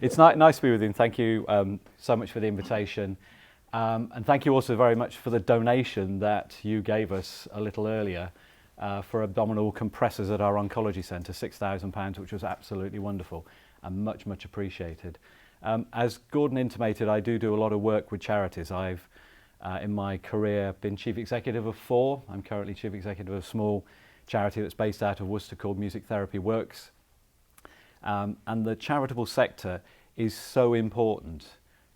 It's nice to be with you, and thank you so much for the invitation. And thank you also very much for the donation that you gave us a little earlier for abdominal compressors at our oncology centre, £6,000, which was absolutely wonderful and much, much appreciated. As Gordon intimated, I do a lot of work with charities. I've, in my career, been chief executive of 4. I'm currently chief executive of a small charity that's based out of Worcester called Music Therapy Works. And the charitable sector is so important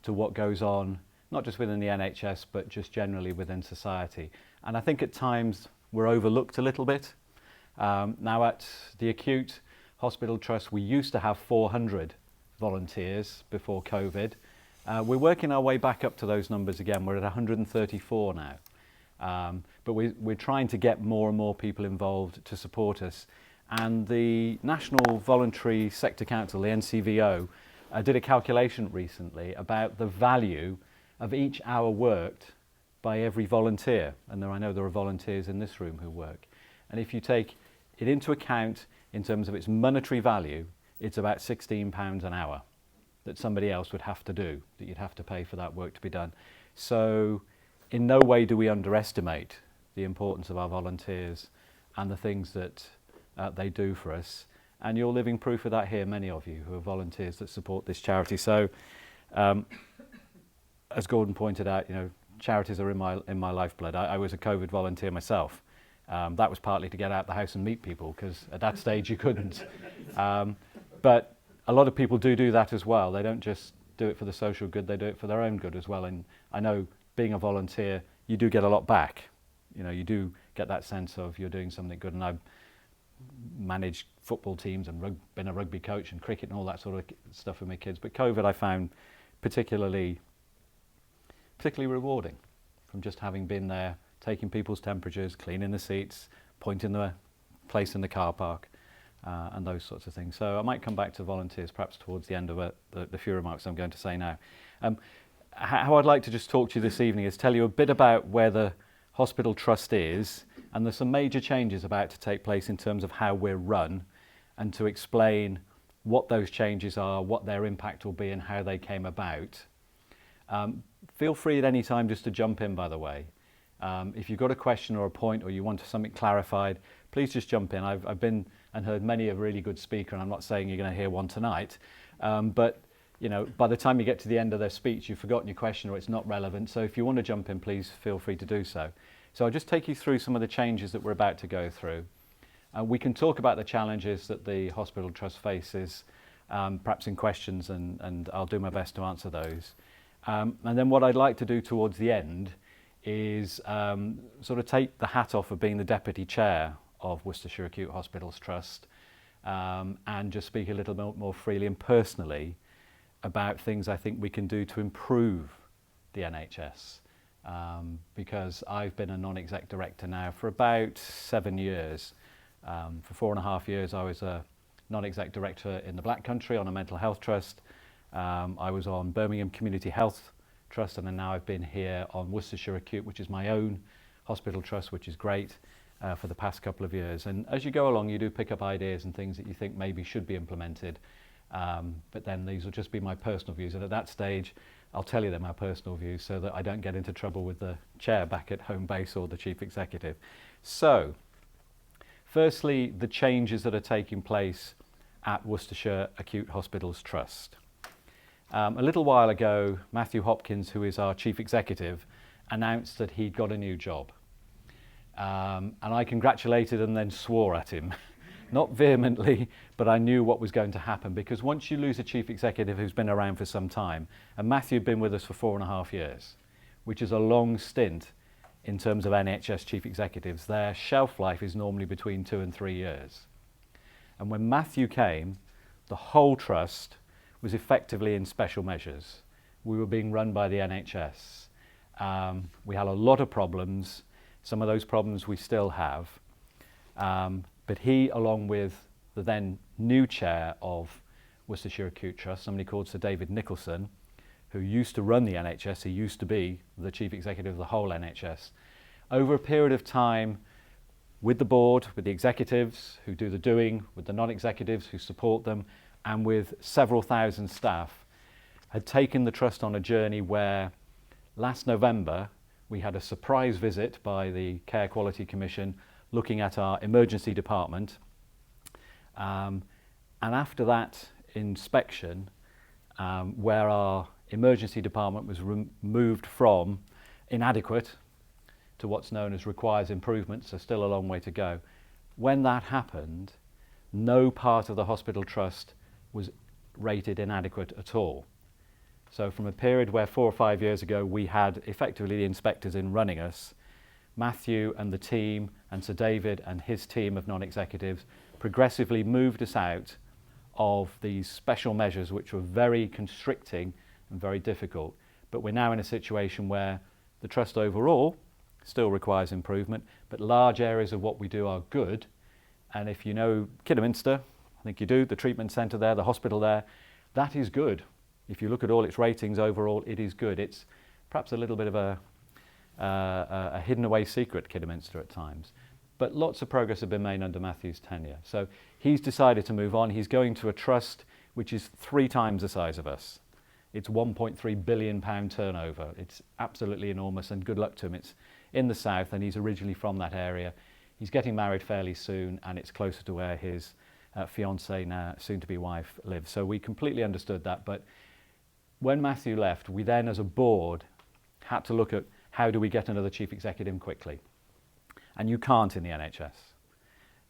to what goes on, not just within the NHS, but just generally within society. And I think at times we're overlooked a little bit. Now at the Acute Hospital Trust, we used to have 400 volunteers before COVID. We're working our way back up to those numbers again. We're at 134 now. But we're trying to get more and more people involved to support us. And the National Voluntary Sector Council, the NCVO, did a calculation recently about the value of each hour worked by every volunteer. And I know there are volunteers in this room who work. And if you take it into account in terms of its monetary value, it's about £16 an hour that somebody else would have to do, that you'd have to pay for that work to be done. So in no way do we underestimate the importance of our volunteers and the things that they do for us. And you're living proof of that here, many of you who are volunteers that support this charity. So as Gordon pointed out, you know, charities are in my lifeblood. I was a COVID volunteer myself. That was partly to get out the house and meet people, because at that stage you couldn't. But a lot of people do that as well. They don't just do it for the social good, they do it for their own good as well. And I know being a volunteer, you do get a lot back. You know, you do get that sense of you're doing something good. And I've managed football teams and been a rugby coach and cricket and all that sort of stuff with my kids. But COVID I found particularly rewarding, from just having been there, taking people's temperatures, cleaning the seats, pointing the place in the car park, and those sorts of things. So I might come back to volunteers perhaps towards the end of the few remarks I'm going to say now. How I'd like to just talk to you this evening is tell you a bit about where the Hospital Trust is, and there's some major changes about to take place in terms of how we're run, and to explain what those changes are, what their impact will be and how they came about. Feel free at any time just to jump in, by the way. If you've got a question or a point or you want something clarified, please just jump in. I've been and heard many a really good speaker, and I'm not saying you're going to hear one tonight, but you know, by the time you get to the end of their speech, you've forgotten your question or it's not relevant. So if you want to jump in, please feel free to do so. So I'll just take you through some of the changes that we're about to go through. We can talk about the challenges that the Hospital Trust faces, perhaps in questions, and I'll do my best to answer those. And then what I'd like to do towards the end is sort of take the hat off of being the Deputy Chair of Worcestershire Acute Hospitals Trust, and just speak a little bit more freely and personally about things I think we can do to improve the NHS. Because I've been a non-exec director now for about 7 years. For 4.5 years I was a non-exec director in the Black Country on a mental health trust. I was on Birmingham Community Health Trust, and then now I've been here on Worcestershire Acute, which is my own hospital trust, which is great, for the past couple of years. And as you go along, you do pick up ideas and things that you think maybe should be implemented. But then these will just be my personal views. And at that stage, I'll tell you they're my personal views so that I don't get into trouble with the chair back at home base or the chief executive. So, firstly, the changes that are taking place at Worcestershire Acute Hospitals Trust. A little while ago, Matthew Hopkins, who is our chief executive, announced that he'd got a new job. And I congratulated and then swore at him. Not vehemently, but I knew what was going to happen, because once you lose a chief executive who's been around for some time, and Matthew had been with us for 4.5 years, which is a long stint in terms of NHS chief executives. Their shelf life is normally between 2 and 3 years. And when Matthew came, the whole trust was effectively in special measures. We were being run by the NHS. We had a lot of problems. Some of those problems we still have. But he, along with the then new chair of Worcestershire Acute Trust, somebody called Sir David Nicholson, who used to run the NHS, he used to be the chief executive of the whole NHS, over a period of time, with the board, with the executives who do the doing, with the non-executives who support them, and with several thousand staff, had taken the trust on a journey where last November we had a surprise visit by the Care Quality Commission looking at our emergency department. And after that inspection, where our emergency department was moved from inadequate to what's known as requires improvement, so still a long way to go. When that happened, no part of the hospital trust was rated inadequate at all. So from a period where 4 or 5 years ago we had effectively the inspectors in running us, Matthew and the team and Sir David and his team of non-executives progressively moved us out of these special measures which were very constricting and very difficult. But we're now in a situation where the trust overall still requires improvement, but large areas of what we do are good. And if you know Kidderminster, I think you do, the treatment centre there, the hospital there, that is good. If you look at all its ratings overall, it is good. It's perhaps a little bit of a hidden away secret, Kidderminster, at times. But lots of progress have been made under Matthew's tenure. So he's decided to move on. He's going to a trust which is 3 times the size of us. It's £1.3 billion turnover. It's absolutely enormous, and good luck to him. It's in the south, and he's originally from that area. He's getting married fairly soon, and it's closer to where his fiancée, now soon-to-be wife, lives. So we completely understood that. But when Matthew left, we then, as a board, had to look at how do we get another chief executive quickly. And you can't in the NHS.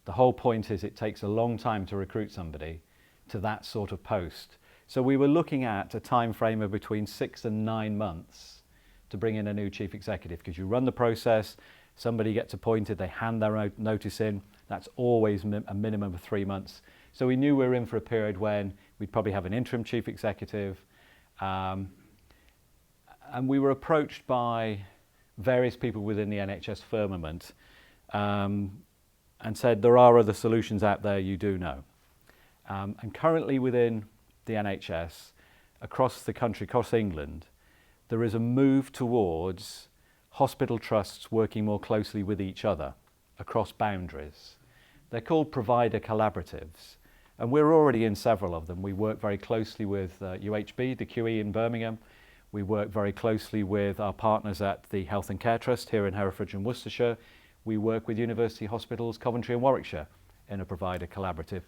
The whole point is it takes a long time to recruit somebody to that sort of post. So we were looking at a time frame of between 6 and 9 months to bring in a new chief executive, because you run the process, somebody gets appointed, they hand their notice in. That's always a minimum of 3 months. So we knew we were in for a period when we'd probably have an interim chief executive. And we were approached by various people within the NHS firmament and said, there are other solutions out there you do know. And currently within the NHS, across the country, across England, there is a move towards hospital trusts working more closely with each other across boundaries. They're called provider collaboratives, and we're already in several of them. We work very closely with UHB, the QE in Birmingham. We work very closely with our partners at the Health and Care Trust here in Herefordshire and Worcestershire. We work with University Hospitals, Coventry and Warwickshire in a provider collaborative.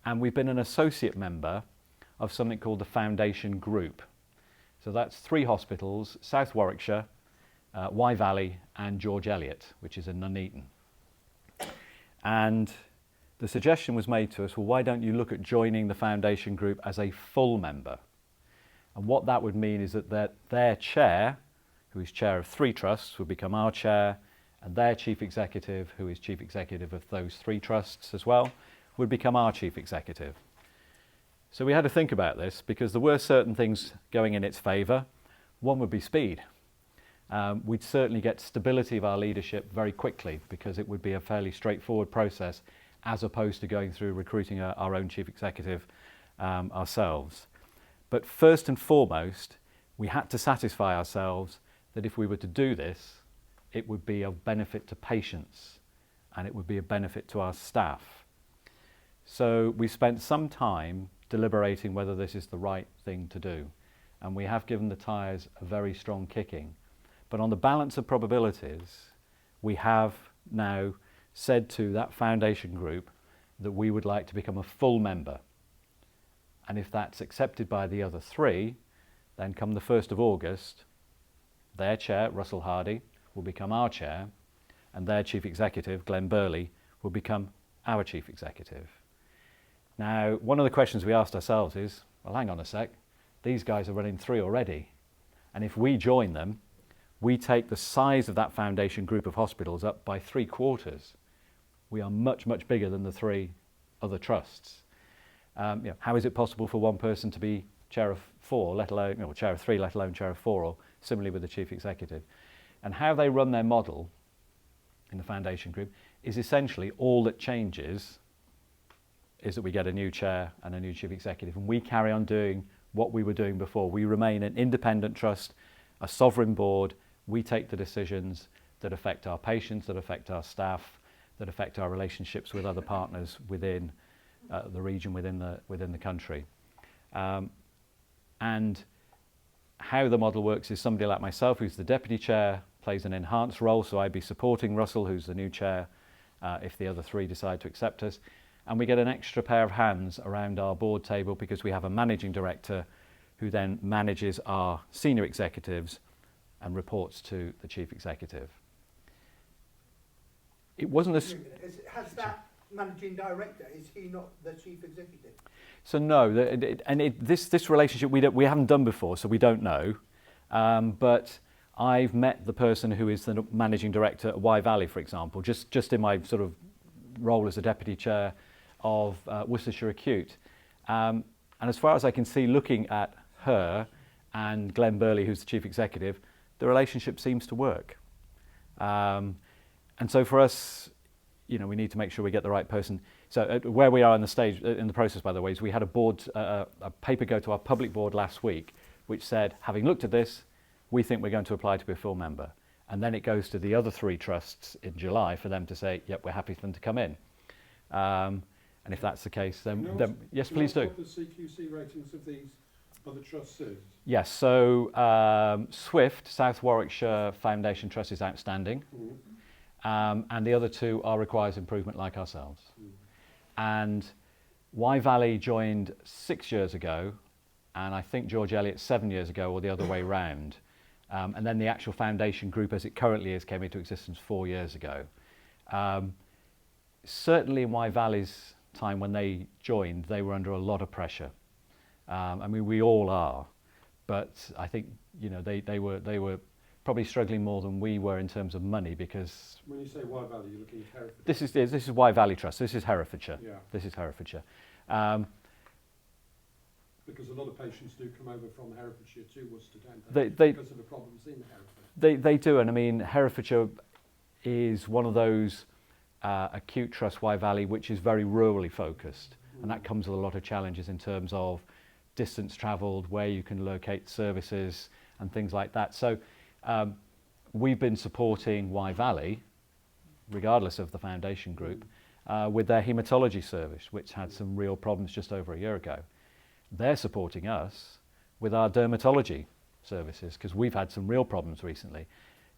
And we've been an associate member of something called the Foundation Group. So that's 3 hospitals, South Warwickshire, Wye Valley and George Eliot, which is in Nuneaton. And the suggestion was made to us, well, why don't you look at joining the Foundation Group as a full member? And what that would mean is that their chair, who is chair of 3 trusts, would become our chair, and their chief executive, who is chief executive of those 3 trusts as well, would become our chief executive. So we had to think about this, because there were certain things going in its favour. One would be speed. We'd certainly get stability of our leadership very quickly, because it would be a fairly straightforward process, as opposed to going through recruiting our own chief executive ourselves. But first and foremost, we had to satisfy ourselves that if we were to do this, it would be of benefit to patients and it would be a benefit to our staff. So we spent some time deliberating whether this is the right thing to do, and we have given the tyres a very strong kicking. But on the balance of probabilities, we have now said to that Foundation Group that we would like to become a full member. And if that's accepted by the other 3, then come the 1st of August, their chair, Russell Hardy, will become our chair, and their chief executive, Glenn Burley, will become our chief executive. Now, one of the questions we asked ourselves is, well, hang on a sec, these guys are running 3 already. And if we join them, we take the size of that Foundation Group of hospitals up by 3/4. We are much, much bigger than the 3 other trusts. How is it possible for one person to be chair of 4, let alone, or chair of 3, let alone chair of 4, or similarly with the chief executive? And how they run their model in the Foundation Group is essentially all that changes is that we get a new chair and a new chief executive, and we carry on doing what we were doing before. We remain an independent trust, a sovereign board. We take the decisions that affect our patients, that affect our staff, that affect our relationships with other partners within the region, within the country. And how the model works is somebody like myself, who's the deputy chair, plays an enhanced role, so I'd be supporting Russell, who's the new chair, if the other three decide to accept us. And we get an extra pair of hands around our board table because we have a managing director who then manages our senior executives and reports to the chief executive. It wasn't a... Has that managing director, is he not the chief executive? So no, this relationship we haven't done before, so we don't know. But I've met the person who is the managing director at Wye Valley, for example, just in my sort of role as a deputy chair of Worcestershire Acute. And as far as I can see, looking at her and Glenn Burley, who's the chief executive, the relationship seems to work. And so for us, you know, we need to make sure we get the right person. So where we are in the stage, in the process, by the way, is we had a paper go to our public board last week, which said, having looked at this, we think we're going to apply to be a full member. And then it goes to the other three trusts in July for them to say, yep, we're happy for them to come in. And if that's the case, then yes, please do. What the CQC ratings of these other trusts is? Yes, so Swift, South Warwickshire Foundation Trust, is outstanding. And the other two are requires improvement like ourselves. And Wye Valley joined 6 years ago, and I think George Eliot 7 years ago, or the other way round. And then the actual foundation group as it currently is came into existence 4 years ago. Certainly in Wye Valley's time when they joined, they were under a lot of pressure. I mean, we all are, but I think, you know, they were probably struggling more than we were in terms of money, because... When you say Wye Valley, you're looking at Herefordshire? This is Wye Valley Trust. This is Herefordshire. Yeah. This is Herefordshire. Because a lot of patients do come over from Herefordshire to Worcester, don't they? Because of the problems in Hereford. They do, and I mean, Herefordshire is one of those acute trusts, Wye Valley, which is very rurally focused, and that comes with a lot of challenges in terms of distance travelled, where you can locate services and things like that. So we've been supporting Wye Valley, regardless of the foundation group, with their haematology service, which had some real problems just over a year ago. They're supporting us with our dermatology services, because we've had some real problems recently.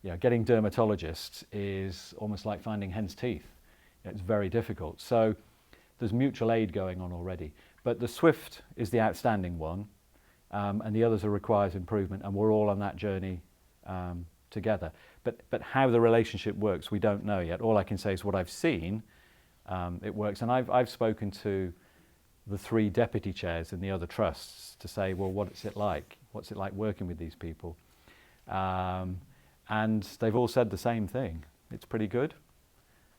You know, getting dermatologists is almost like finding hen's teeth. It's very difficult. So there's mutual aid going on already. But the Swift is the outstanding one, and the others are requires improvement, and we're all on that journey together. But how the relationship works, we don't know yet. All I can say is what I've seen, it works. And I've spoken to the three deputy chairs in the other trusts to say, well, what's it like? What's it like working with these people? And they've all said the same thing. It's pretty good.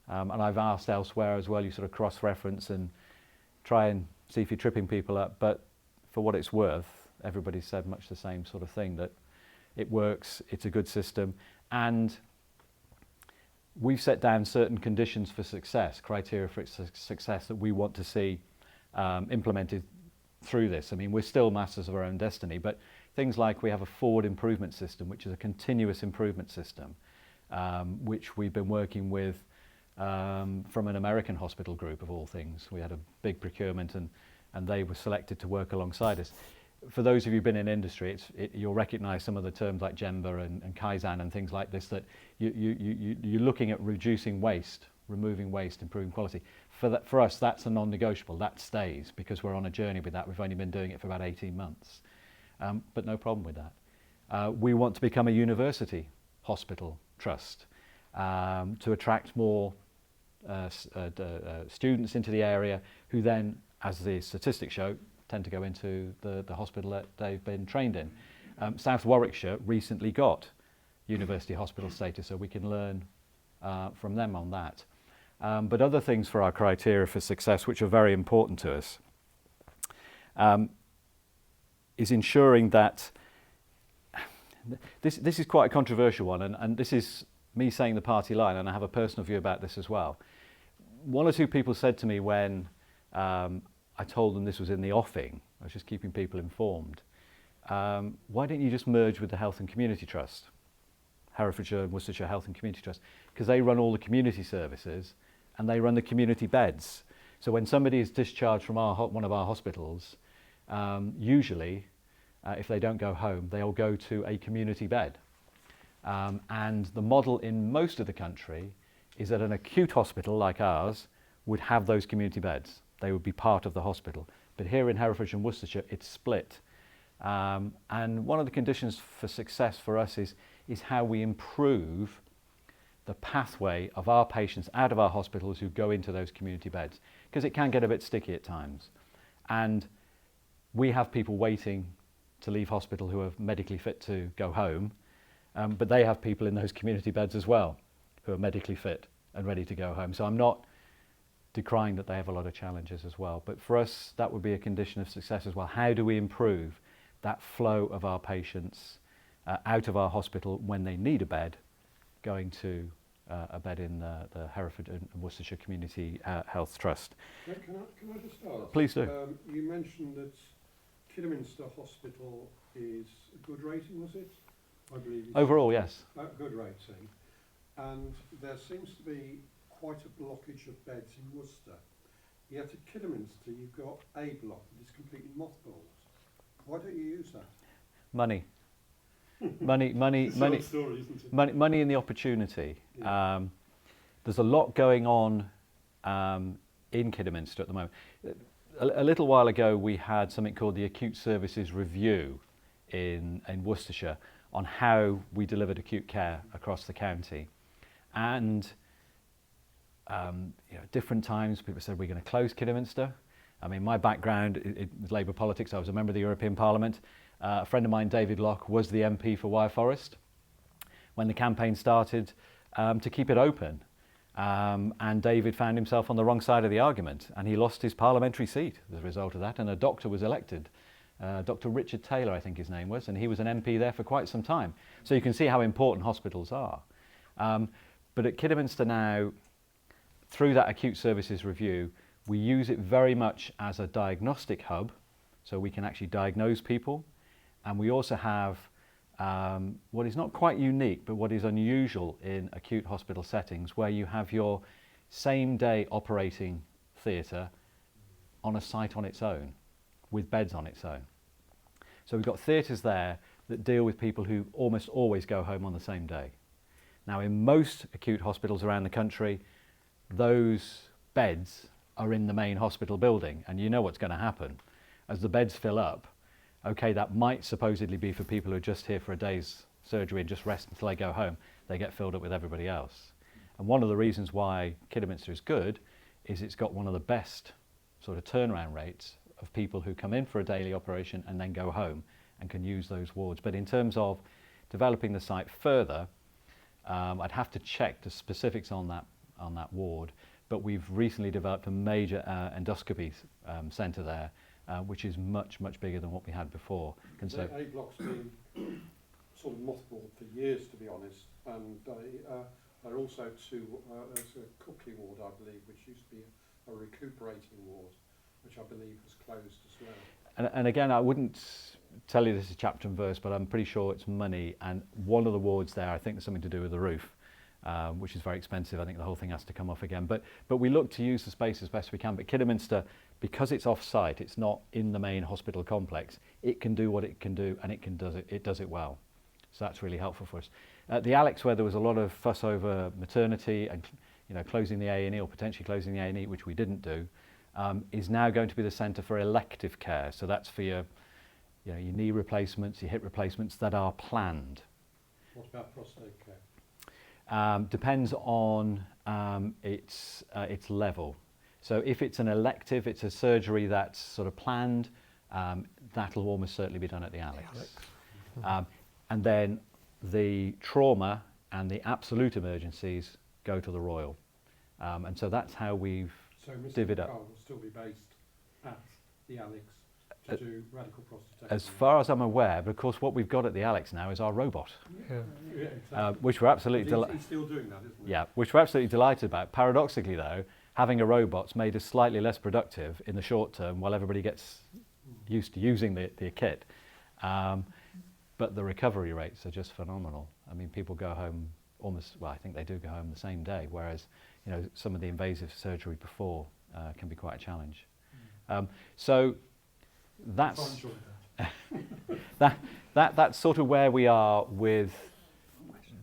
And I've asked elsewhere as well, you sort of cross-reference and try and see if you're tripping people up. But for what it's worth, everybody's said much the same sort of thing, that it works, it's a good system. And we've set down certain conditions for success, criteria for success that we want to see implemented through this. I mean, we're still masters of our own destiny, but things like we have a forward improvement system, which is a continuous improvement system, which we've been working with from an American hospital group of all things. We had a big procurement and they were selected to work alongside us. For those of you who've been in industry, you'll recognise some of the terms like GEMBA and Kaizen and things like this, that you're looking at reducing waste, removing waste, improving quality. For us, that's a non-negotiable. That stays, because we're on a journey with that. We've only been doing it for about 18 months, but no problem with that. We want to become a university hospital trust to attract more students into the area, who then, as the statistics show, tend to go into the hospital that they've been trained in. South Warwickshire recently got university hospital status, so we can learn from them on that. But other things for our criteria for success, which are very important to us, is ensuring that this is quite a controversial one, and this is me saying the party line, and I have a personal view about this as well. One or two people said to me when I told them this was in the offing, I was just keeping people informed, why didn't you just merge with the Health and Community Trust? Herefordshire and Worcestershire Health and Community Trust, because they run all the community services and they run the community beds. So when somebody is discharged from one of our hospitals, usually, if they don't go home, they'll go to a community bed. And the model in most of the country is that an acute hospital like ours would have those community beds. They would be part of the hospital. But here in Herefordshire and Worcestershire, it's split. And one of the conditions for success for us is how we improve the pathway of our patients out of our hospitals who go into those community beds, because it can get a bit sticky at times. And we have people waiting to leave hospital who are medically fit to go home, but they have people in those community beds as well who are medically fit and ready to go home. So I'm not decrying that they have a lot of challenges as well, but for us that would be a condition of success as well. How do we improve that flow of our patients out of our hospital when they need a bed, going to a bed in the Hereford and Worcestershire Community Health Trust? Can I just ask? Please do. You mentioned that Kidderminster Hospital is a good rating, was it? I believe you Overall, said. yes. Good rating. And there seems to be quite a blockage of beds in Worcester. Yet at Kidderminster you've got a block that is completely mothballed. Why don't you use that? Money. It's money, a short story, isn't it? money in the opportunity. Yeah. There's a lot going on in Kidderminster at the moment. A little while ago we had something called the Acute Services Review in Worcestershire on how we delivered acute care across the county. And different times people said we're going to close Kidderminster. I mean, my background is Labour politics. I was a member of the European Parliament. A friend of mine, David Locke, was the MP for Wyre Forest when the campaign started to keep it open. And David found himself on the wrong side of the argument, and he lost his parliamentary seat as a result of that, and a doctor was elected. Dr. Richard Taylor, I think his name was, and he was an MP there for quite some time. So you can see how important hospitals are. But at Kidderminster now, through that acute services review, we use it very much as a diagnostic hub, so we can actually diagnose people. And we also have what is not quite unique, but what is unusual in acute hospital settings, where you have your same-day operating theatre on a site on its own, with beds on its own. So we've got theatres there that deal with people who almost always go home on the same day. Now, in most acute hospitals around the country, those beds are in the main hospital building, and you know what's going to happen. As the beds fill up, okay, that might supposedly be for people who are just here for a day's surgery and just rest until they go home. They get filled up with everybody else. And one of the reasons why Kidderminster is good is it's got one of the best sort of turnaround rates of people who come in for a daily operation and then go home and can use those wards. But in terms of developing the site further, I'd have to check the specifics on that ward, but we've recently developed a major endoscopy centre there, which is much bigger than what we had before. And so A block's been sort of mothballed for years, to be honest, and there are also there's a Cookley ward, I believe, which used to be a recuperating ward, which I believe has closed as well. And again, I wouldn't tell you this is chapter and verse, but I'm pretty sure it's money. And one of the wards there, I think there's something to do with the roof, which is very expensive. I think the whole thing has to come off again. But we look to use the space as best we can. But Kidderminster, because it's off-site, it's not in the main hospital complex, it can do what it can do, and it does it well. So that's really helpful for us. At the Alex, where there was a lot of fuss over maternity and closing the A&E or potentially closing the A&E, which we didn't do, is now going to be the centre for elective care. So that's for your knee replacements, your hip replacements that are planned. What about prostate care? Depends on its level. So if it's an elective, it's a surgery that's sort of planned, that'll almost certainly be done at the Alex. And then the trauma and the absolute emergencies go to the Royal. And so that's how we've divvied up. So Mr. will still be based at the Alex to do radical prostatectomy? As far as I'm aware, but of course what we've got at the Alex now is our robot, Yeah, exactly. which we're absolutely He's still doing that, isn't he? Yeah, which we're absolutely delighted about. Paradoxically though, having a robot's made us slightly less productive in the short term while everybody gets used to using the kit. But the recovery rates are just phenomenal. I mean, people go home I think they do go home the same day, whereas some of the invasive surgery before can be quite a challenge. So that's that's sort of where we are with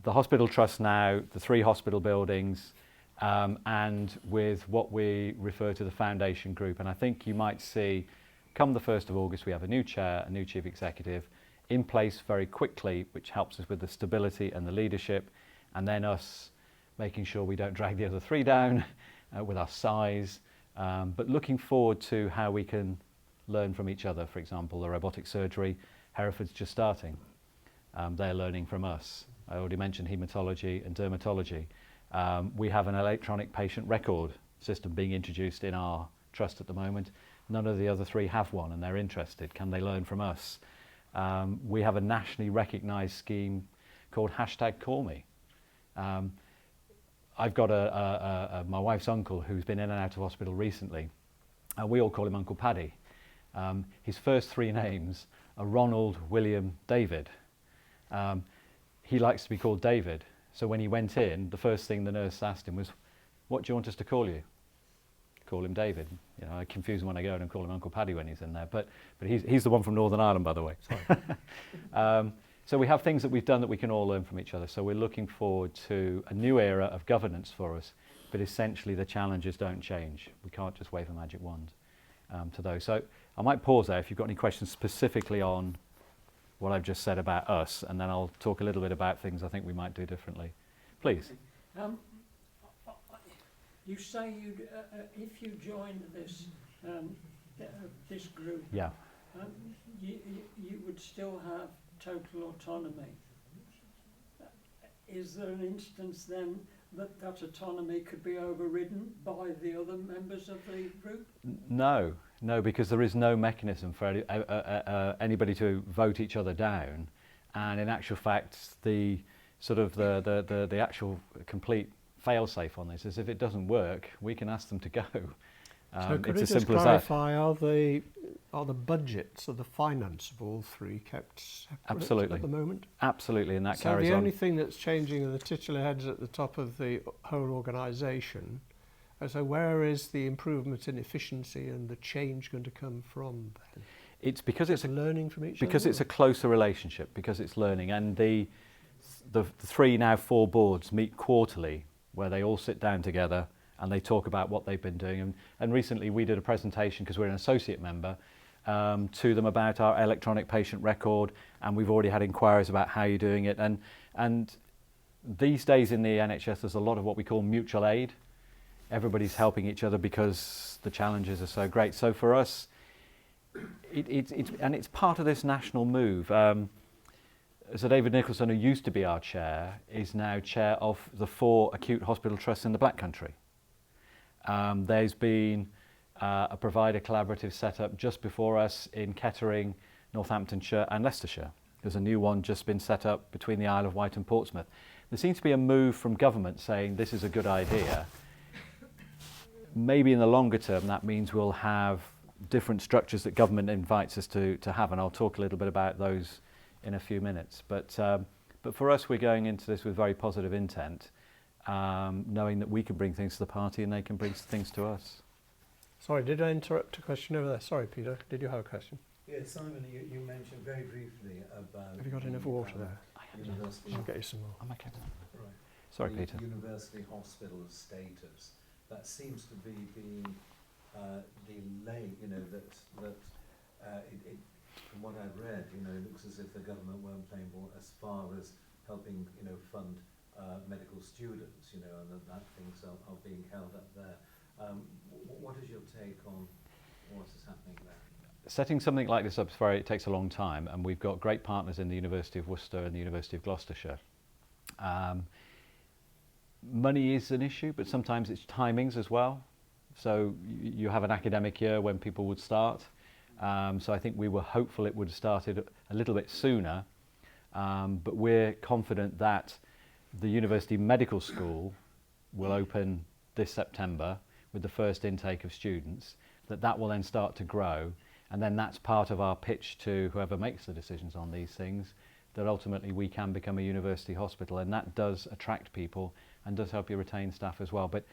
the hospital trust now, the 3 hospital buildings, and with what we refer to the foundation group. And I think you might see, come the 1st of August, we have a new chair, a new chief executive in place very quickly, which helps us with the stability and the leadership, and then us making sure we don't drag the other 3 down with our size, but looking forward to how we can learn from each other. For example, the robotic surgery, Hereford's just starting. They're learning from us. I already mentioned haematology and dermatology. We have an electronic patient record system being introduced in our trust at the moment. None of the other 3 have one, and they're interested. Can they learn from us? We have a nationally recognised scheme called #CallMe. I've got my wife's uncle who's been in and out of hospital recently. We all call him Uncle Paddy. His first 3 names are Ronald, William, David. He likes to be called David. So when he went in, the first thing the nurse asked him was, "What do you want us to call you?" Call him David. You know, I confuse him when I go and call him Uncle Paddy when he's in there. But he's the one from Northern Ireland, by the way. So we have things that we've done that we can all learn from each other. So we're looking forward to a new era of governance for us. But essentially, the challenges don't change. We can't just wave a magic wand to those. So I might pause there if you've got any questions specifically on what I've just said about us, and then I'll talk a little bit about things I think we might do differently. Please. You say you'd, if you joined this group, Yeah. you would still have total autonomy. Is there an instance then that autonomy could be overridden by the other members of the group? No, because there is no mechanism for anybody to vote each other down, and in actual fact, the actual complete fail-safe on this is if it doesn't work, we can ask them to go. So could it's you as just simple as that. clarify, are the budgets or the finance of all 3 kept separate Absolutely. at the moment? Absolutely, and that So carries the on. only thing that's changing are the titular heads at the top of the whole organisation. So where is the improvement in efficiency and the change going to come from then? It's because it's learning from each other? because it's a closer relationship, because it's learning, and the 3 now 4 boards meet quarterly, where they all sit down together and they talk about what they've been doing. And recently we did a presentation, because we're an associate member, to them about our electronic patient record, and we've already had inquiries about how you're doing it. And these days in the NHS, there's a lot of what we call mutual aid. Everybody's helping each other because the challenges are so great. So for us, it's part of this national move. So David Nicholson, who used to be our chair, is now chair of the 4 acute hospital trusts in the Black Country. There's been a provider collaborative set up just before us in Kettering, Northamptonshire and Leicestershire. There's a new one just been set up between the Isle of Wight and Portsmouth. There seems to be a move from government saying this is a good idea. Maybe in the longer term that means we'll have different structures that government invites us to have, and I'll talk a little bit about those in a few minutes. But for us, we're going into this with very positive intent, knowing that we can bring things to the party and they can bring things to us. Sorry, did I interrupt a question over there? Sorry, Peter, did you have a question? Yes, Simon, you mentioned very briefly about... Have you got enough water there? University. I'll get you some more. I'm okay. Right. Sorry, The Peter. University hospital status. That seems to be being delayed, from what I've read, it looks as if the government weren't playing ball as far as helping, fund medical students, and that things are being held up there. What is your take on what is happening there? Setting something like this up it takes a long time, and we've got great partners in the University of Worcester and the University of Gloucestershire. Money is an issue, but sometimes it's timings as well. So you have an academic year when people would start. So I think we were hopeful it would have started a little bit sooner, but we're confident that the University Medical School will open this September with the first intake of students, that will then start to grow, and then that's part of our pitch to whoever makes the decisions on these things, that ultimately we can become a university hospital, and that does attract people and does help you retain staff as well. But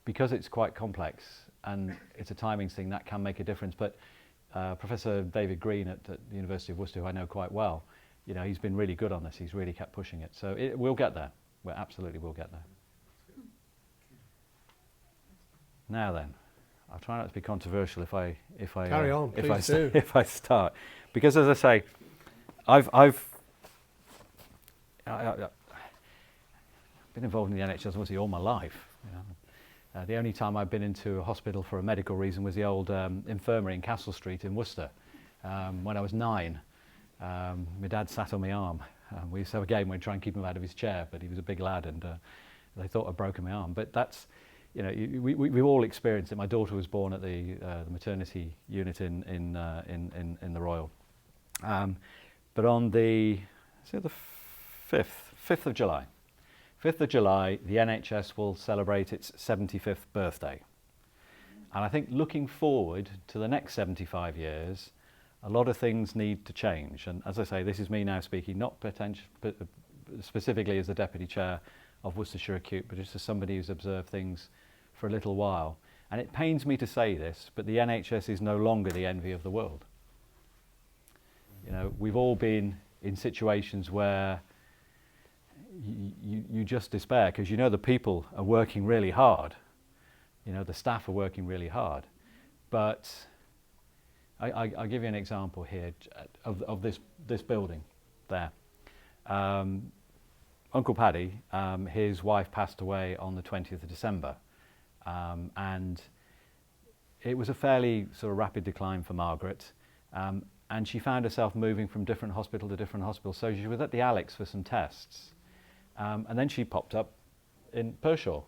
because it's quite complex and it's a timings thing, that can make a difference. But Professor David Green at the University of Worcester, who I know quite well, you know, he's been really good on this. He's really kept pushing it. So we'll get there. We absolutely will get there. Now then, I'll try not to be controversial if I Carry on, please do. if I start, because as I say, I've been involved in the NHS obviously all my life. You know. The only time I've been into a hospital for a medical reason was the old infirmary in Castle Street in Worcester. When I was 9, my dad sat on my arm. We used to have a game where we'd try and keep him out of his chair, but he was a big lad, and they thought I'd broken my arm. But that's, you know, we've all experienced it. My daughter was born at the maternity unit in the Royal. But on the 5th of July, 5th of July, the NHS will celebrate its 75th birthday. And I think looking forward to the next 75 years, a lot of things need to change. And as I say, this is me now speaking, not specifically as the Deputy Chair of Worcestershire Acute, but just as somebody who's observed things for a little while. And it pains me to say this, but the NHS is no longer the envy of the world. You know, we've all been in situations where you just despair, because you know the people are working really hard. You know, the staff are working really hard. But I'll give you an example here of this building there. Uncle Paddy, his wife passed away on the 20th of December. And it was a fairly sort of rapid decline for Margaret. And she found herself moving from different hospital to different hospital. So she was at the Alex for some tests. And then she popped up in Pershore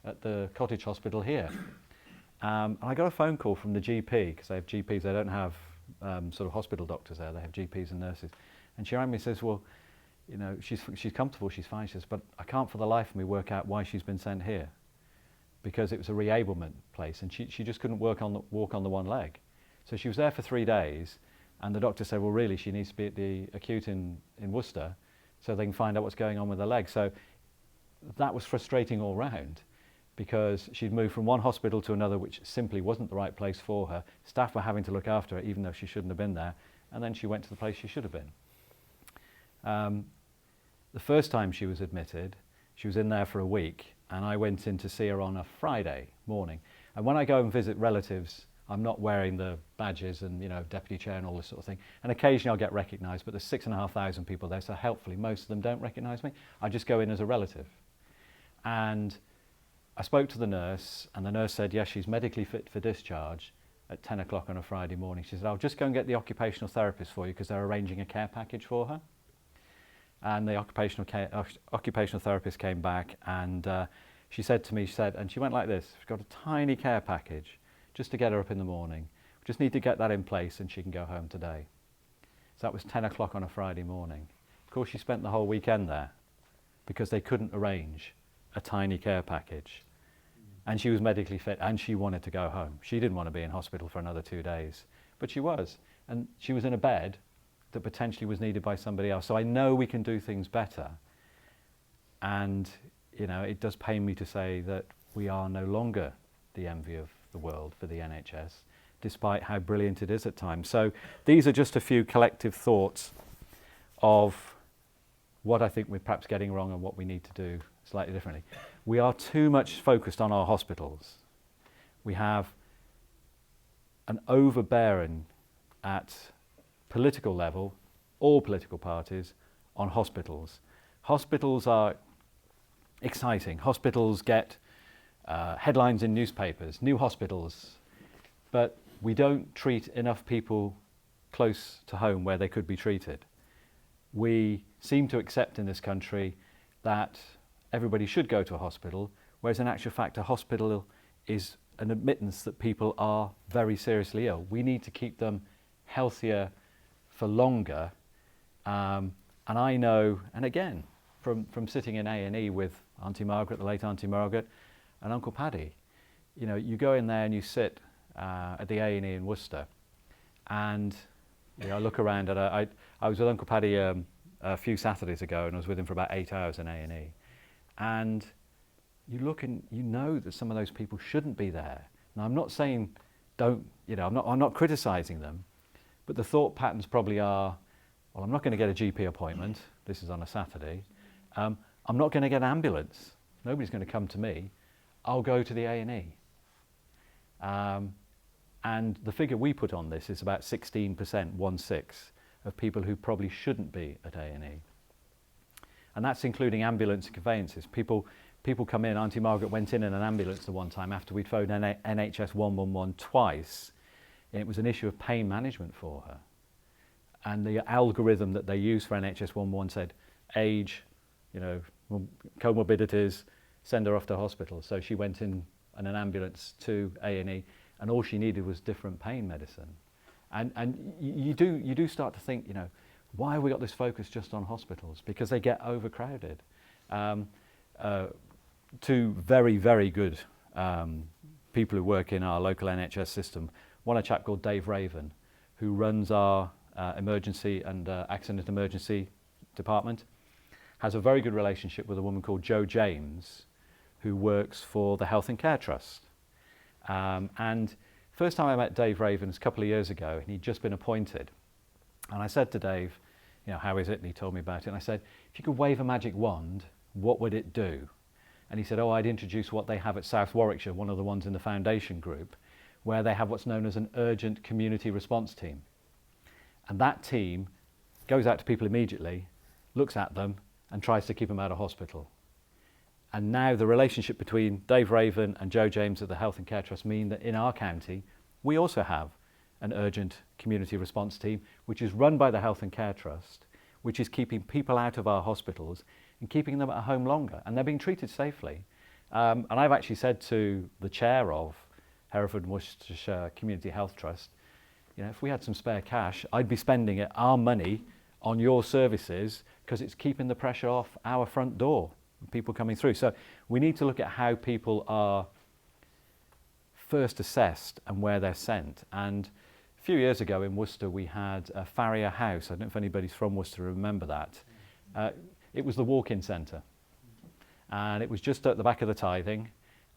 at the cottage hospital here. And I got a phone call from the GP, because they have GPs, they don't have sort of hospital doctors there, they have GPs and nurses. And she rang me and says, well, you know, she's comfortable, she's fine. She says, but I can't for the life of me work out why she's been sent here. Because it was a reablement place, and she just couldn't walk on the one leg. So she was there for 3 days, and the doctor said, well, really, she needs to be at the acute in Worcester, so they can find out what's going on with her leg. So that was frustrating all round, because she'd moved from one hospital to another, which simply wasn't the right place for her. Staff were having to look after her, even though she shouldn't have been there, and then she went to the place she should have been. The first time she was admitted, she was in there for a week, and I went in to see her on a Friday morning. And when I go and visit relatives, I'm not wearing the badges and, you know, deputy chair and all this sort of thing. And occasionally I'll get recognised, but there's 6,500 people there, so helpfully most of them don't recognise me. I just go in as a relative. And I spoke to the nurse, and the nurse said, yes, she's medically fit for discharge at 10 o'clock on a Friday morning. She said, I'll just go and get the occupational therapist for you, because they're arranging a care package for her. And the occupational therapist came back, and she said to me, and she went like this, she's got a tiny care package just to get her up in the morning. We just need to get that in place and she can go home today. So that was 10 o'clock on a Friday morning. Of course, she spent the whole weekend there because they couldn't arrange a tiny care package. And she was medically fit and she wanted to go home. She didn't want to be in hospital for another 2 days, but she was. And she was in a bed that potentially was needed by somebody else. So I know we can do things better. And, you know, it does pain me to say that we are no longer the envy of the world for the NHS, despite how brilliant it is at times. So these are just a few collective thoughts of what I think we're perhaps getting wrong and what we need to do slightly differently. We are too much focused on our hospitals. We have an overbearing at political level, all political parties, on hospitals. Hospitals are exciting. Hospitals get headlines in newspapers, new hospitals, but we don't treat enough people close to home where they could be treated. We seem to accept in this country that everybody should go to a hospital, whereas in actual fact a hospital is an admittance that people are very seriously ill. We need to keep them healthier for longer. And I know, and again, from sitting in A&E with Auntie Margaret, the late Auntie Margaret, and Uncle Paddy, you know, you go in there and you sit at the A&E in Worcester, and you know, I look around, and I was with Uncle Paddy a few Saturdays ago, and I was with him for about 8 hours in A&E, and you look and you know that some of those people shouldn't be there. Now I'm not saying don't, you know, I'm not criticising them, But the thought patterns probably are, well, I'm not going to get a GP appointment. This is on a Saturday. I'm not going to get an ambulance. Nobody's going to come to me. I'll go to the A&E. And the figure we put on this is about 16%, 1/6, of people who probably shouldn't be at A&E. And that's including ambulance and conveyances. People come in. Auntie Margaret went in an ambulance the one time after we'd phoned NHS 111 twice. It was an issue of pain management for her. And the algorithm that they used for NHS 111 said, age, comorbidities, send her off to hospital. So she went in an ambulance to A&E, and all she needed was different pain medicine. And you do start to think, why have we got this focus just on hospitals? Because they get overcrowded. Two very, very good people who work in our local NHS system. One, a chap called Dave Raven, who runs our emergency and accident emergency department, has a very good relationship with a woman called Jo James, who works for the Health and Care Trust. And first time I met Dave Raven was a couple of years ago, and he'd just been appointed. And I said to Dave, how is it? And he told me about it. And I said, if you could wave a magic wand, what would it do? And he said, I'd introduce what they have at South Warwickshire, one of the ones in the foundation group, where they have what's known as an urgent community response team. And that team goes out to people immediately, looks at them, and tries to keep them out of hospital. And now the relationship between Dave Raven and Jo James at the Health and Care Trust mean that in our county, we also have an urgent community response team, which is run by the Health and Care Trust, which is keeping people out of our hospitals and keeping them at home longer. And they're being treated safely. And I've actually said to the chair of Hereford and Worcestershire Community Health Trust, if we had some spare cash, I'd be spending it, our money, on your services, because it's keeping the pressure off our front door, people coming through. So we need to look at how people are first assessed and where they're sent. And a few years ago in Worcester, we had a Farrier House. I don't know if anybody's from Worcester remember that. It was the walk-in centre. And it was just at the back of the tithing.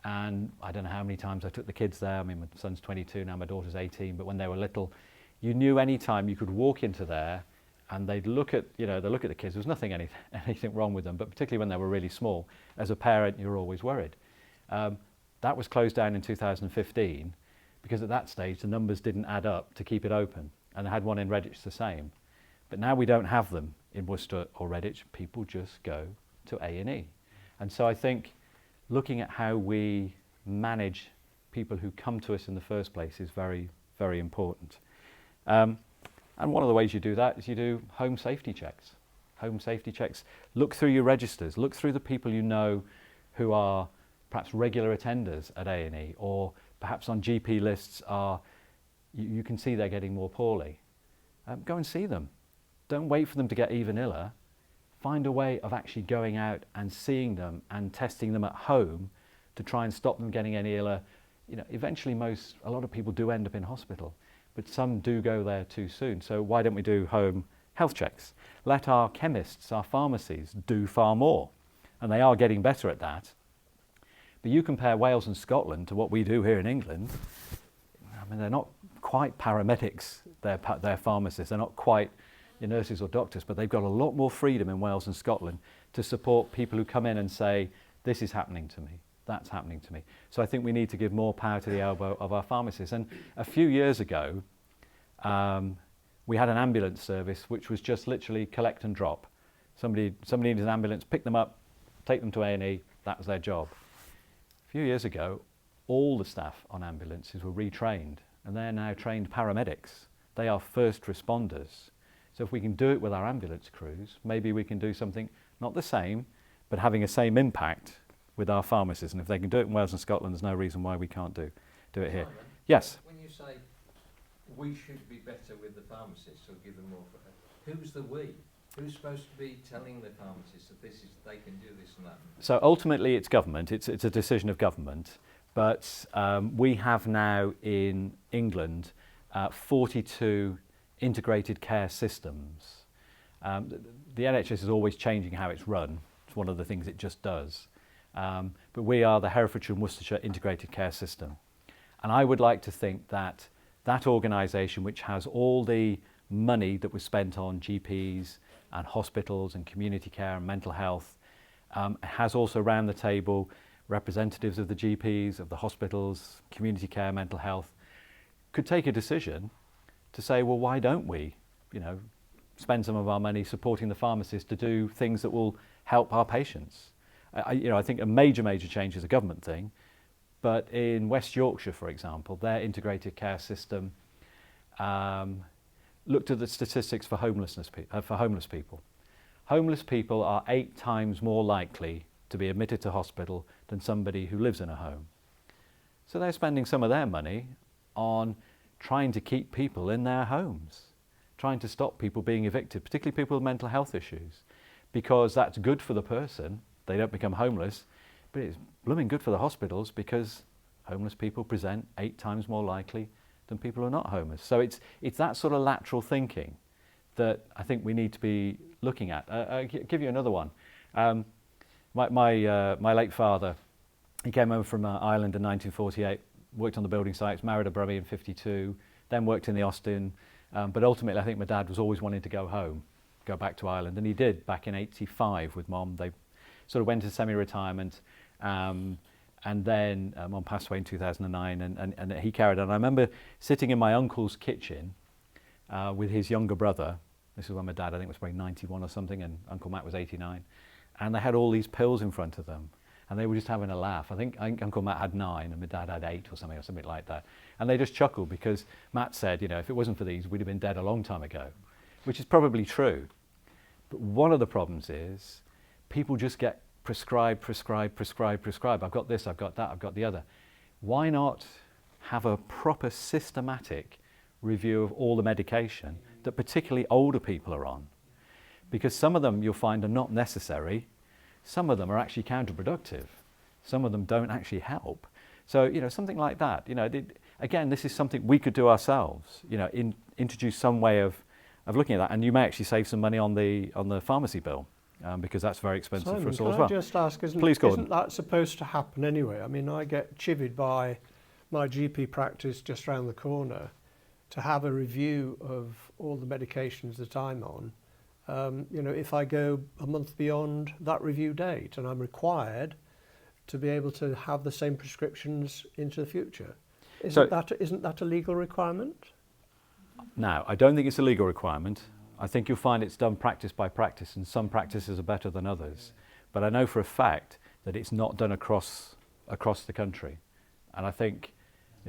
And I don't know how many times I took the kids there. I mean, my son's 22 now, my daughter's 18. But when they were little, you knew any time you could walk into there and they'd look at, they look at the kids. There was anything wrong with them, but particularly when they were really small. As a parent, you're always worried. That was closed down in 2015 because at that stage the numbers didn't add up to keep it open. And I had one in Redditch the same. But now we don't have them in Worcester or Redditch. People just go to A&E. And so I think looking at how we manage people who come to us in the first place is very, very important. And one of the ways you do that is you do home safety checks. Home safety checks. Look through your registers. Look through the people you know who are perhaps regular attenders at A&E, or perhaps on GP lists you can see they're getting more poorly. Go and see them. Don't wait for them to get even iller. Find a way of actually going out and seeing them and testing them at home to try and stop them getting any iller. Eventually a lot of people do end up in hospital, but some do go there too soon. So why don't we do home health checks? Let our chemists, our pharmacies do far more, and they are getting better at that. But you compare Wales and Scotland to what we do here in England, I mean, they're not quite paramedics, they're pharmacists, they're not quite nurses or doctors, but they've got a lot more freedom in Wales and Scotland to support people who come in and say, this is happening to me, that's happening to me. So I think we need to give more power to the elbow of our pharmacists. And a few years ago, we had an ambulance service which was just literally collect and drop. Somebody needed an ambulance, pick them up, take them to A&E, that was their job. A few years ago, all the staff on ambulances were retrained, and they're now trained paramedics. They are first responders. So if we can do it with our ambulance crews, maybe we can do something not the same, but having a same impact with our pharmacists. And if they can do it in Wales and Scotland, there's no reason why we can't do it here. Simon, yes? When you say we should be better with the pharmacists or give them more, who's the we? Who's supposed to be telling the pharmacists that they can do this and that? So ultimately it's government, it's a decision of government, but we have now in England 42 integrated care systems. The NHS is always changing how it's run. It's one of the things it just does. But we are the Herefordshire and Worcestershire Integrated Care System. And I would like to think that that organisation, which has all the money that was spent on GPs and hospitals and community care and mental health. It has also round the table representatives of the GPs, of the hospitals, community care, mental health, could take a decision to say, well, why don't we, spend some of our money supporting the pharmacists to do things that will help our patients. I think a major change is a government thing, but in West Yorkshire, for example, their integrated care system looked at the statistics for homeless people. Homeless people are 8 times more likely to be admitted to hospital than somebody who lives in a home. So they're spending some of their money on trying to keep people in their homes, trying to stop people being evicted, particularly people with mental health issues, because that's good for the person. They don't become homeless, but it's blooming good for the hospitals because homeless people present 8 times more likely than people who are not homeless. So it's that sort of lateral thinking that I think we need to be looking at. I'll give you another one. My late father, he came over from Ireland in 1948, worked on the building sites, married a Brummie in 52, then worked in the Austin, but ultimately I think my dad was always wanting to go home, go back to Ireland, and he did back in 85 with Mom. They sort of went to semi-retirement, and then Mom passed away in 2009, and he carried on. I remember sitting in my uncle's kitchen with his younger brother. This is when my dad, I think, was probably 91 or something, and Uncle Matt was 89. And they had all these pills in front of them, and they were just having a laugh. I think Uncle Matt had 9, and my dad had 8 or something like that. And they just chuckled because Matt said, if it wasn't for these, we'd have been dead a long time ago, which is probably true. But one of the problems is people just get prescribed. I've got this, I've got that, I've got the other. Why not have a proper systematic review of all the medication that particularly older people are on? Because some of them you'll find are not necessary, some of them are actually counterproductive, some of them don't actually help. So, something like that. Again, this is something we could do ourselves. Introduce some way of looking at that, and you may actually save some money on the pharmacy bill, because that's very expensive Simon, for us all as can well. I just ask, Please, Gordon. isn't that supposed to happen anyway? I mean, I get chivied by my GP practice just round the corner to have a review of all the medications that I'm on. If I go a month beyond that review date, and I'm required to be able to have the same prescriptions into the future. Isn't that a legal requirement? Now, I don't think it's a legal requirement. I think you'll find it's done practice by practice, and some practices are better than others. But I know for a fact that it's not done across the country. And I think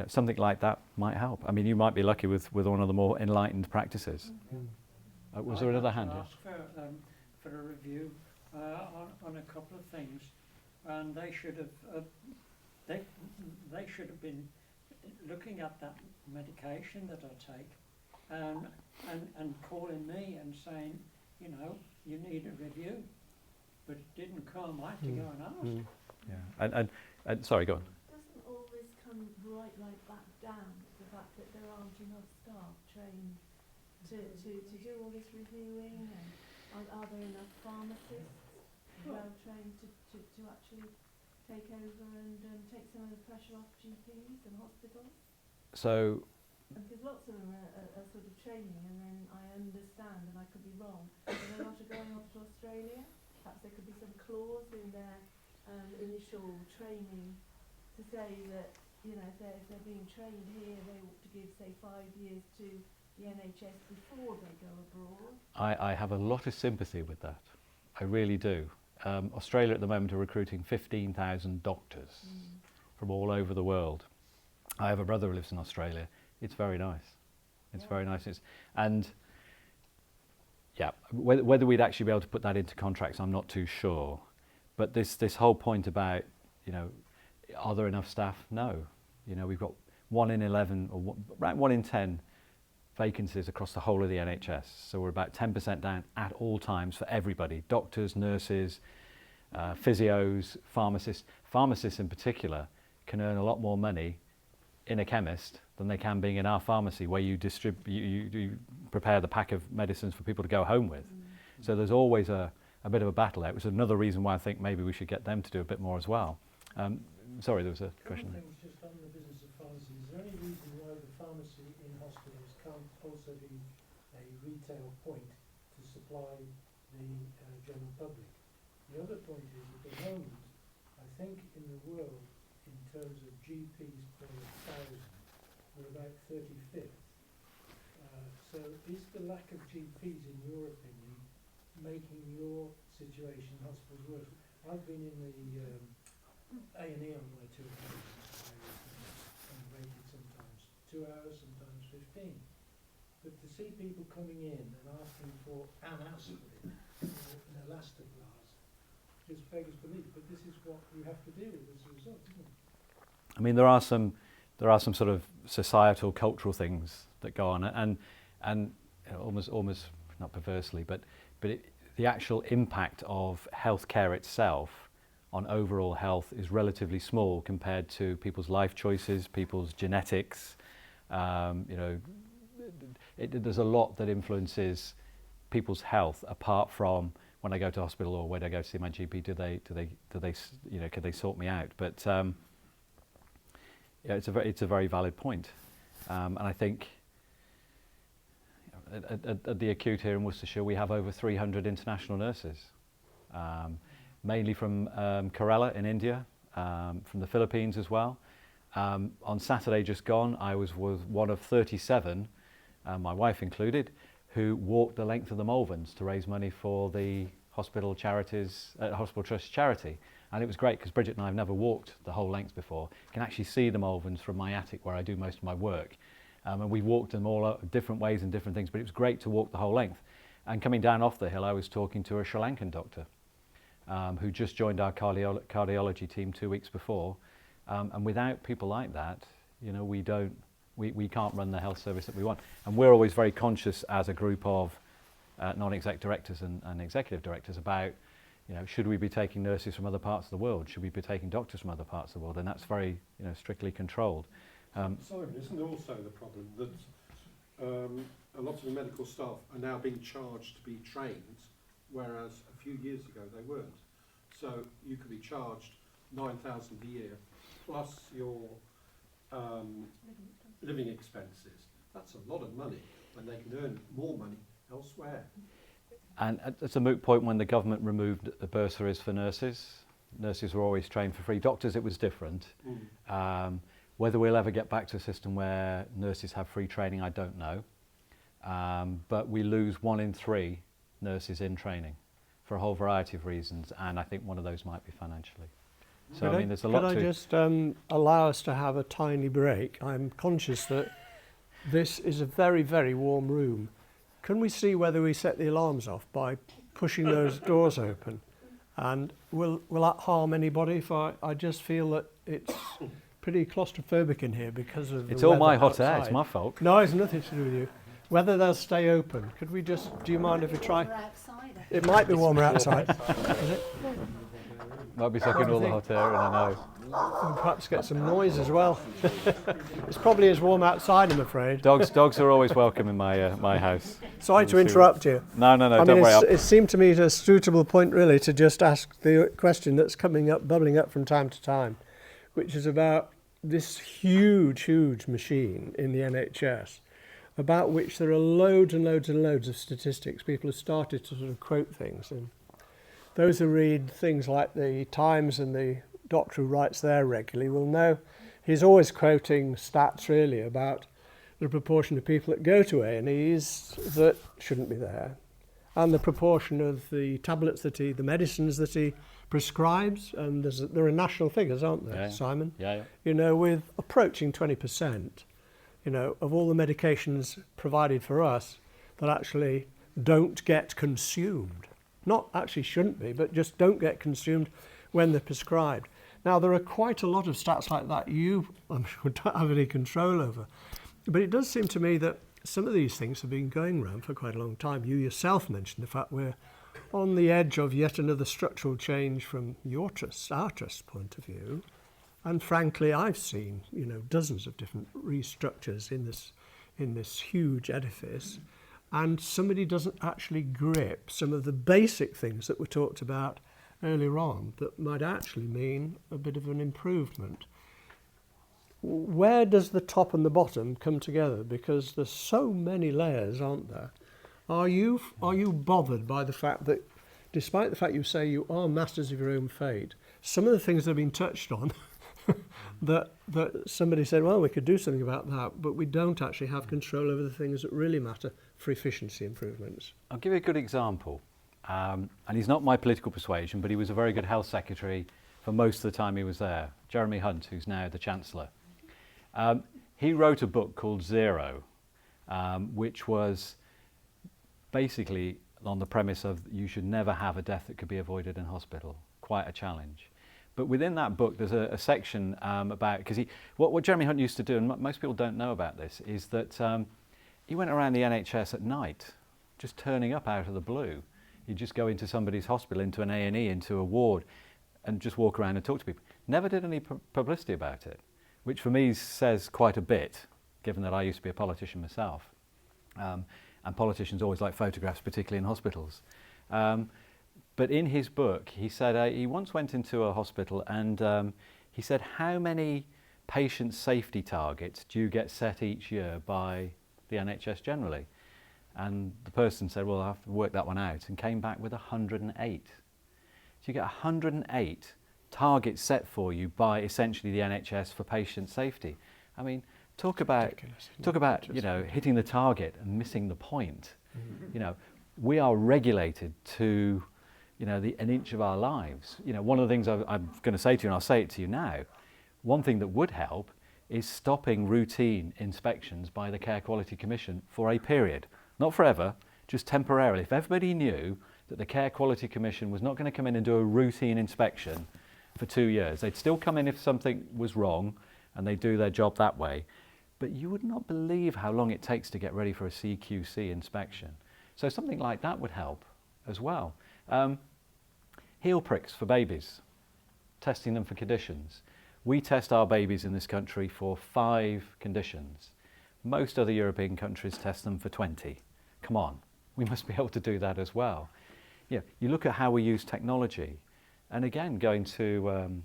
something like that might help. I mean, you might be lucky with one of the more enlightened practices. Was there another hand? Ask for a review on a couple of things, and they should have they should have been looking at that medication that I take, and calling me and saying, you need a review, but it didn't come. I had to go and ask. Yeah, and sorry, go on. Doesn't all this come right back down to the fact that there aren't enough staff trained to do all this reviewing, and are there enough pharmacists well trained to actually take over and take some of the pressure off GPs and hospitals? So, because lots of them are sort of training, and then I understand, and I could be wrong, but a lot are going off to Australia. Perhaps there could be some clause in their initial training to say that, if they're being trained here, they ought to give, say, 5 years to the NHS before they go abroad. I have a lot of sympathy with that. I really do. Australia at the moment are recruiting 15,000 doctors from all over the world. I have a brother who lives in Australia. It's very nice. It's very nice. Whether we'd actually be able to put that into contracts, I'm not too sure. But this whole point about, are there enough staff? No. We've got 1 in 11 or around 1 in 10 vacancies across the whole of the NHS. So we're about 10% down at all times for everybody. Doctors, nurses, physios, pharmacists. Pharmacists in particular can earn a lot more money in a chemist than they can being in our pharmacy, where you prepare the pack of medicines for people to go home with. So there's always a bit of a battle there, which is another reason why I think maybe we should get them to do a bit more as well. Sorry, there was a question. One thing just on the business of pharmacy. Is there any reason why the pharmacy in hospitals can't also be a retail point to supply the general public. The other point is, at the moment, I think in the world, in terms of GPs per 1,000, we're about 35th. So is the lack of GPs, in your opinion, making your situation in hospitals worse? I've been in the A&E on one or two occasions and waited sometimes 2 hours, sometimes 15. But to see people coming in and asking for an aspirin or an elastoplast just beggars belief. But this is what you have to deal with as a result, isn't it? I mean, there are some sort of societal, cultural things that go on, and you know, almost not perversely, but the actual impact of healthcare itself on overall health is relatively small compared to people's life choices, people's genetics. You know, there's a lot that influences people's health apart from when I go to hospital or when I go to see my GP. Do they you know, can they sort me out? But yeah, it's a very valid point, and I think at the acute here in Worcestershire we have over 300 international nurses, mainly from Kerala in India, from the Philippines as well. On Saturday just gone, I was one of 37, my wife included, who walked the length of the Malverns to raise money for the hospital trust charity. And it was great because Bridget and I have never walked the whole length before. You can actually see the Malverns from my attic where I do most of my work. And we walked them all different ways and different things, but it was great to walk the whole length. And coming down off the hill, I was talking to a Sri Lankan doctor who just joined our cardiology team 2 weeks before. And without people like that, you know, we can't run the health service that we want. And we're always very conscious as a group of non-exec directors and executive directors about, you know, should we be taking nurses from other parts of the world? Should we be taking doctors from other parts of the world? And that's very, you know, strictly controlled. Simon, isn't also the problem that a lot of the medical staff are now being charged to be trained, whereas a few years ago they weren't? So you could be charged $9,000 a year plus your living expenses. That's a lot of money when they can earn more money elsewhere. And it's a moot point when the government removed the bursaries for nurses. Nurses were always trained for free. Doctors, it was different. Whether we'll ever get back to a system where nurses have free training, I don't know. But we lose 1 in 3 nurses in training for a whole variety of reasons, and I think one of those might be financially. So I mean, there's a lot to... Could I just allow us to have a tiny break? I'm conscious that this is a very, very warm room. Can we see whether we set the alarms off by pushing those doors open? And will that harm anybody? If I just feel that it's pretty claustrophobic in here because of It's the all my weather hot air, outside. it's my fault. No, it's nothing to do with you. Whether they'll stay open. Could we just, do you mind if we try? It might be warmer outside. Is it? Might be sucking all the hot air in, I know. And perhaps get some noise as well. It's probably as warm outside, I'm afraid. Dogs are always welcome in my house. Sorry to interrupt you. No, I don't mean, worry. it seemed to me a suitable point really to just ask the question that's bubbling up from time to time, which is about this huge machine in the NHS, about which there are loads and loads and loads of statistics. People have started to sort of quote things, and those who read things like the Times and the doctor who writes there regularly will know he's always quoting stats really about the proportion of people that go to A&Es that shouldn't be there, and the proportion of the tablets the medicines that he prescribes, and there are national figures, aren't there, Yeah. Simon? Yeah. You know, with approaching 20%, you know, of all the medications provided for us that actually don't get consumed. Not actually shouldn't be, but just don't get consumed when they're prescribed. Now, there are quite a lot of stats like that you, I'm sure, don't have any control over. But it does seem to me that some of these things have been going around for quite a long time. You yourself mentioned the fact we're on the edge of yet another structural change from our trust point of view. And frankly, I've seen, you know, dozens of different restructures in this huge edifice. And somebody doesn't actually grip some of the basic things that were talked about earlier on that might actually mean a bit of an improvement. Where does the top and the bottom come together? Because there's so many layers, aren't there, Are you bothered by the fact that, despite the fact you say you are masters of your own fate, some of the things that have been touched on, that somebody said, well, we could do something about that, but we don't actually have control over the things that really matter for efficiency improvements? I'll give you a good example. And he's not my political persuasion, but he was a very good health secretary for most of the time he was there. Jeremy Hunt, who's now the Chancellor. He wrote a book called Zero, which was basically on the premise of you should never have a death that could be avoided in hospital. Quite a challenge. But within that book, there's a section about, because what Jeremy Hunt used to do, and most people don't know about this, is that he went around the NHS at night, just turning up out of the blue. He'd just go into somebody's hospital, into an A&E, into a ward, and just walk around and talk to people. Never did any publicity about it, which for me says quite a bit, given that I used to be a politician myself. And politicians always like photographs, particularly in hospitals. But in his book, he said he once went into a hospital and he said, how many patient safety targets do you get set each year by the NHS generally? And the person said, well, I'll have to work that one out, and came back with 108. So you get 108 targets set for you by essentially the NHS for patient safety. I mean, talk about hitting the target and missing the point. You know, we are regulated to, an inch of our lives. One of the things I'm going to say to you, and I'll say it to you now, one thing that would help is stopping routine inspections by the Care Quality Commission for a period. Not forever, just temporarily. If everybody knew that the Care Quality Commission was not going to come in and do a routine inspection for 2 years, they'd still come in if something was wrong and they do their job that way. But you would not believe how long it takes to get ready for a CQC inspection. So something like that would help as well. Heel pricks for babies, testing them for conditions. We test our babies in this country for 5 conditions. Most other European countries test them for 20. Come on, we must be able to do that as well. You look at how we use technology. And again, going to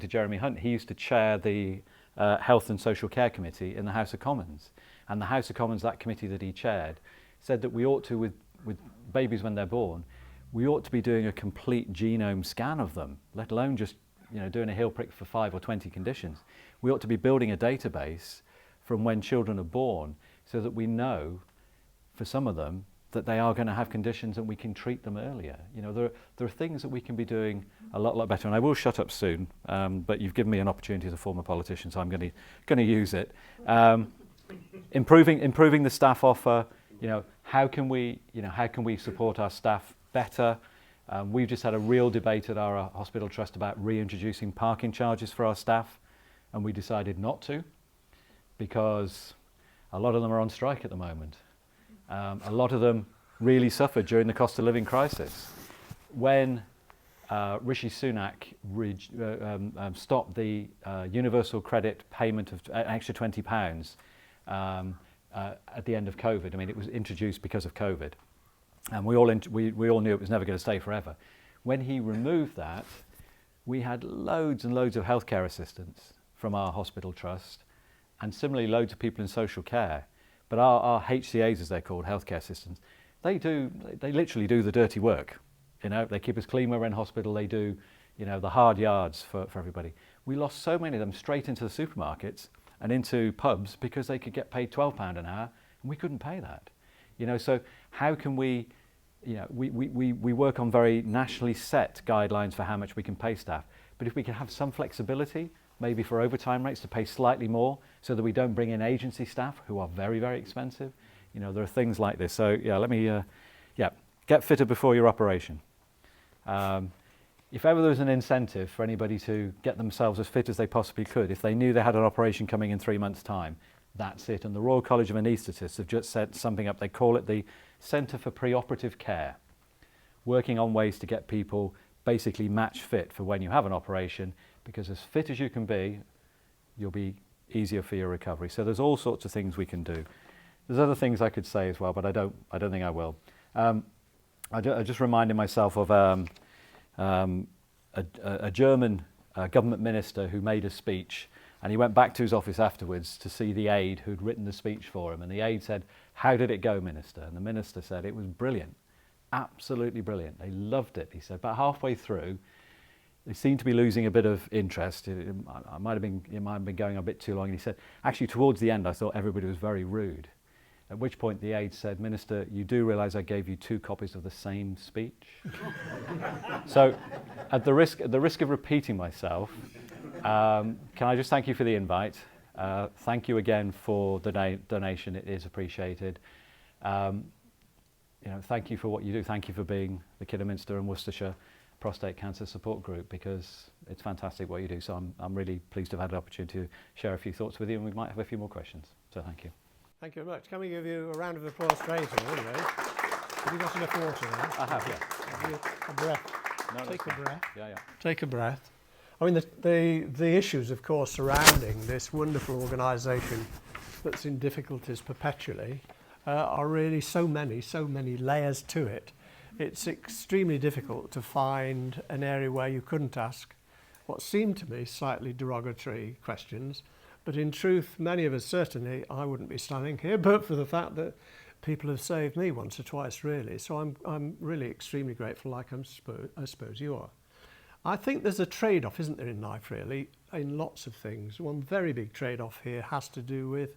Jeremy Hunt, he used to chair the Health and Social Care Committee in the House of Commons. And the House of Commons, that committee that he chaired, said that we ought to, with babies when they're born, we ought to be doing a complete genome scan of them, let alone just doing a heel prick for 5 or 20 conditions. We ought to be building a database from when children are born so that we know, for some of them, that they are going to have conditions and we can treat them earlier. There are things that we can be doing a lot better. And I will shut up soon, but you've given me an opportunity as a former politician, so I'm going to use it. Improving the staff offer. How can we support our staff better? We've just had a real debate at our hospital trust about reintroducing parking charges for our staff, and we decided not to, because a lot of them are on strike at the moment. A lot of them really suffered during the cost of living crisis. When Rishi Sunak stopped the universal credit payment of an extra £20 at the end of COVID, it was introduced because of COVID, and we all knew it was never going to stay forever. When he removed that, we had loads and loads of healthcare assistants from our hospital trust, and similarly loads of people in social care. But our HCAs, as they're called, healthcare assistants, they literally do the dirty work. They keep us clean when we're in hospital. They do, the hard yards for everybody. We lost so many of them straight into the supermarkets and into pubs because they could get paid £12 an hour, and we couldn't pay that. So how can we work on very nationally set guidelines for how much we can pay staff. But if we can have some flexibility, maybe for overtime rates to pay slightly more so that we don't bring in agency staff who are very, very expensive. There are things like this. So let me, get fitter before your operation. If ever there was an incentive for anybody to get themselves as fit as they possibly could, if they knew they had an operation coming in 3 months' time, that's it. And the Royal College of Anaesthetists have just set something up. They call it the Centre for Preoperative Care, working on ways to get people basically match fit for when you have an operation, because as fit as you can be, you'll be easier for your recovery. So there's all sorts of things we can do. There's other things I could say as well, but I don't think I will. I just reminded myself of a German government minister who made a speech, and he went back to his office afterwards to see the aide who'd written the speech for him, and the aide said, "How did it go, Minister?" And the Minister said, "It was brilliant, absolutely brilliant. They loved it," he said. About halfway through, they seemed to be losing a bit of interest. It might have been going a bit too long. And he said, "Actually, towards the end, I thought everybody was very rude." At which point the aide said, "Minister, you do realise I gave you 2 copies of the same speech?" So, at the risk of repeating myself, can I just thank you for the invite? Thank you again for the donation. It is appreciated. Thank you for what you do. Thank you for being the Kidderminster and Worcestershire Prostate Cancer Support Group, because it's fantastic what you do. So I'm really pleased to have had the opportunity to share a few thoughts with you, and we might have a few more questions. So thank you. Thank you very much. Can we give you a round of applause straight away? Anyway? Have you got enough water there? I have, yeah. Have you a breath? No, Take a that's fine. breath. Yeah. Take a breath. I mean, the issues, of course, surrounding this wonderful organisation that's in difficulties perpetually are really so many layers to it. It's extremely difficult to find an area where you couldn't ask what seemed to me slightly derogatory questions. But in truth, many of us, certainly, I wouldn't be standing here, but for the fact that people have saved me once or twice, really. So I'm really extremely grateful, like I suppose you are. I think there's a trade-off, isn't there, in life, really, in lots of things. One very big trade-off here has to do with,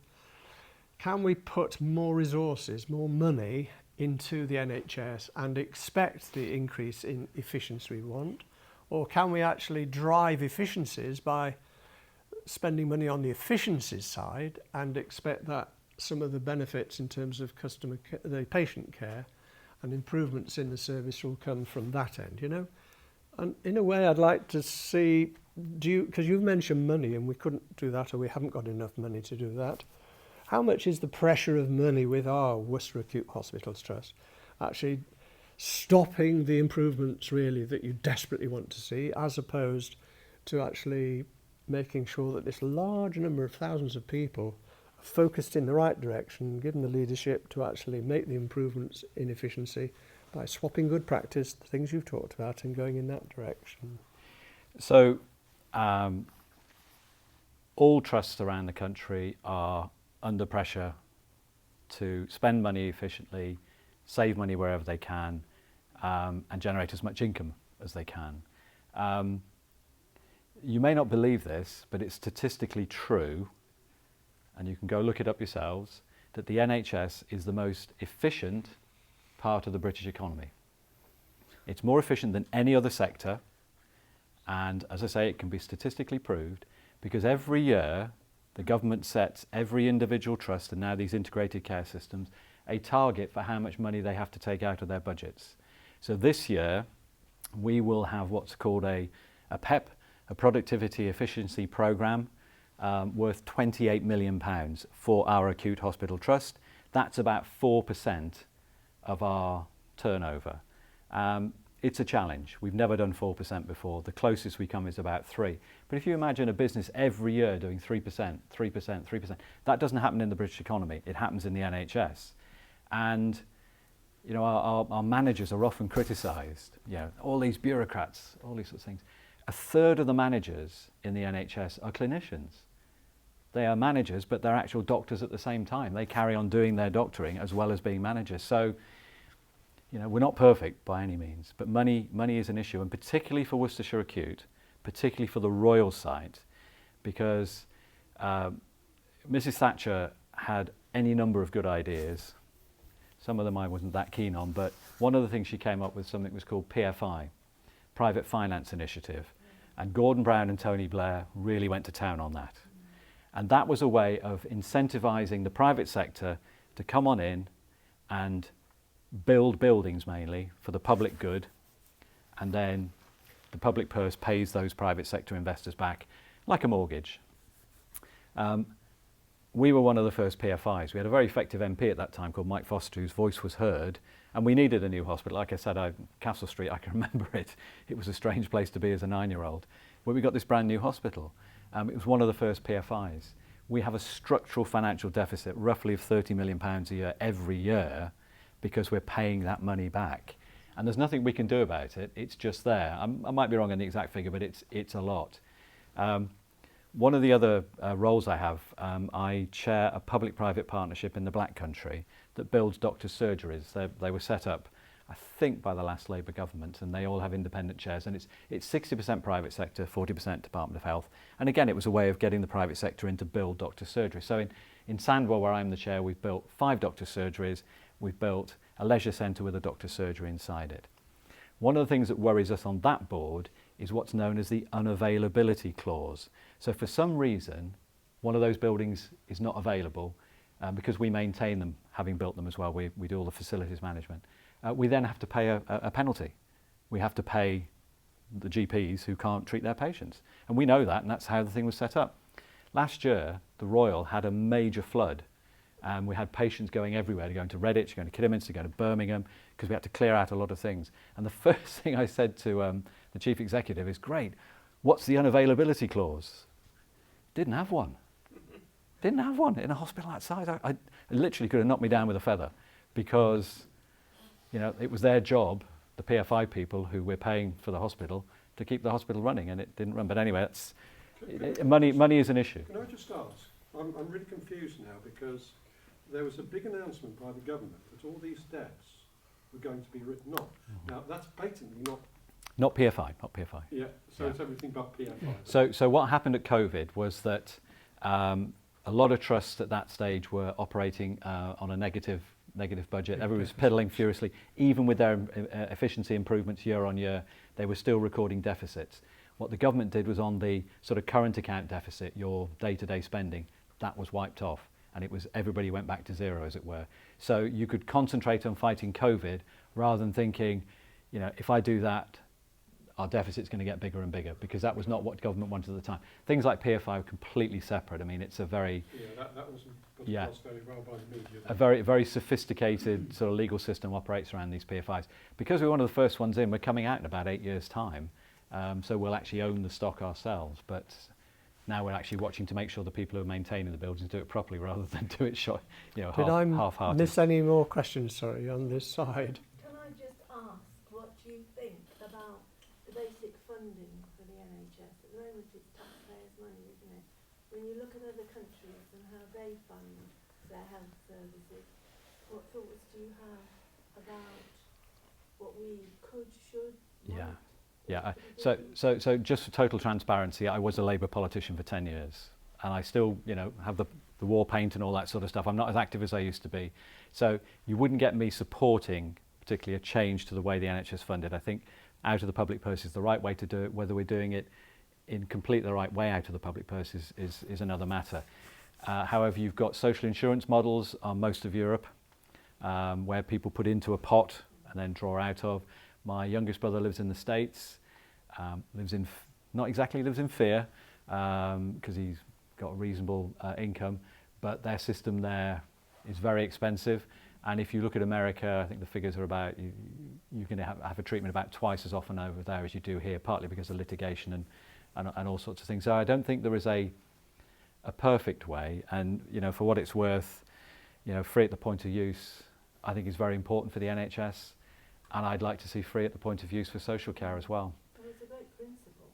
can we put more resources, more money into the NHS and expect the increase in efficiency we want? Or can we actually drive efficiencies by spending money on the efficiencies side and expect that some of the benefits in terms of the patient care and improvements in the service will come from that end, And in a way, I'd like to see, because you've mentioned money and we couldn't do that, or we haven't got enough money to do that. How much is the pressure of money with our Worcester Acute Hospitals Trust actually stopping the improvements really that you desperately want to see, as opposed to actually making sure that this large number of thousands of people are focused in the right direction, given the leadership to actually make the improvements in efficiency by swapping good practice, the things you've talked about, and going in that direction? So, all trusts around the country are under pressure to spend money efficiently, save money wherever they can, and generate as much income as they can. You may not believe this, but it's statistically true, and you can go look it up yourselves, that the NHS is the most efficient part of the British economy. It's more efficient than any other sector, and as I say, it can be statistically proved, because every year the government sets every individual trust, and now these integrated care systems, a target for how much money they have to take out of their budgets. So this year we will have what's called a PEP, a productivity efficiency programme, worth £28 million for our acute hospital trust. That's about 4% of our turnover. It's a challenge. We've never done 4% before. The closest we come is about 3%. But if you imagine a business every year doing 3%, 3%, that doesn't happen in the British economy. It happens in the NHS. And our managers are often criticised. All these bureaucrats, all these sorts of things. A third of the managers in the NHS are clinicians. They are managers, but they're actual doctors at the same time. They carry on doing their doctoring as well as being managers. So, we're not perfect by any means, but money is an issue, and particularly for Worcestershire Acute, particularly for the Royal site, because Mrs. Thatcher had any number of good ideas. Some of them I wasn't that keen on, but one of the things she came up with something was called PFI, Private Finance Initiative, and Gordon Brown and Tony Blair really went to town on that. And that was a way of incentivising the private sector to come on in and build buildings mainly for the public good, and then the public purse pays those private sector investors back like a mortgage. We were one of the first PFIs. We had a very effective MP at that time called Mike Foster, whose voice was heard, and we needed a new hospital. Like I said, Castle Street, I can remember it. It was a strange place to be as a 9-year-old. But we got this brand new hospital. It was one of the first PFIs. We have a structural financial deficit, roughly of £30 million a year every year, because we're paying that money back. And there's nothing we can do about it. It's just there. I might be wrong on the exact figure, but it's a lot. One of the other roles I have, I chair a public-private partnership in the Black Country that builds doctors' surgeries. They were set up, I think, by the last Labour government, and they all have independent chairs, and it's 60% private sector, 40% Department of Health. And again, it was a way of getting the private sector in to build doctor surgery. So in Sandwell, where I'm the chair, we've built 5 doctor surgeries. We've built a leisure centre with a doctor surgery inside it. One of the things that worries us on that board is what's known as the unavailability clause. So for some reason, one of those buildings is not available because we maintain them, having built them as well. We do all the facilities management. We then have to pay a penalty. We have to pay the GPs who can't treat their patients. And we know that, and that's how the thing was set up. Last year, the Royal had a major flood, and we had patients going everywhere, going to Redditch, going to Kidderminster, going to Birmingham, because we had to clear out a lot of things. And the first thing I said to the chief executive is, great, what's the unavailability clause? Didn't have one. Didn't have one in a hospital that size. I literally could have knocked me down with a feather, because it was their job, the PFI people who we're paying for the hospital, to keep the hospital running, and it didn't run. But anyway, money is an issue. Can I just ask? I'm really confused now, because there was a big announcement by the government that all these deaths were going to be written off. Now, that's patently not PFI. Yeah, so Yeah. It's everything but PFI. So what happened at COVID was that a lot of trusts at that stage were operating on a negative budget. Everyone was pedaling furiously. Even with their efficiency improvements year on year, they were still recording deficits. What the government did was, on the sort of current account deficit, your day-to-day spending, that was wiped off, and everybody went back to zero, as it were. So you could concentrate on fighting COVID rather than thinking, if I do that, our deficit's going to get bigger and bigger, because that was not what government wanted at the time. Things like PFI are completely separate. I mean, it's a very That wasn't put Yeah. across very well by the media. a very, very sophisticated sort of legal system operates around these PFIs. Because we're one of the first ones in, we're coming out in about 8 years' time, so we'll actually own the stock ourselves. But now we're actually watching to make sure the people who are maintaining the buildings do it properly, rather than do it Did I half-hearted. miss any more questions, sorry, on this side? Can I just ask what you think about the basic funding for the NHS? At the moment it's taxpayers' money, isn't it? When you look at other countries and how they fund their health services, what thoughts do you have about what we should, Yeah. might, Yeah. what should be doing? So just for total transparency, I was a Labour politician for 10 years, and I still, have the war paint and all that sort of stuff. I'm not as active as I used to be. So you wouldn't get me supporting particularly a change to the way the NHS funded. I think out of the public purse is the right way to do it. Whether we're doing it in completely the right way out of the public purse is another matter. However, you've got social insurance models on most of Europe, where people put into a pot and then draw out of. My youngest brother lives in the States, not exactly lives in fear, because he's got a reasonable income, but their system there is very expensive. And if you look at America, I think the figures are about, you can have a treatment about twice as often over there as you do here, partly because of litigation and all sorts of things. So I don't think there is a perfect way. And, for what it's worth, free at the point of use, I think is very important for the NHS. And I'd like to see free at the point of use for social care as well. Well, it's a great principle,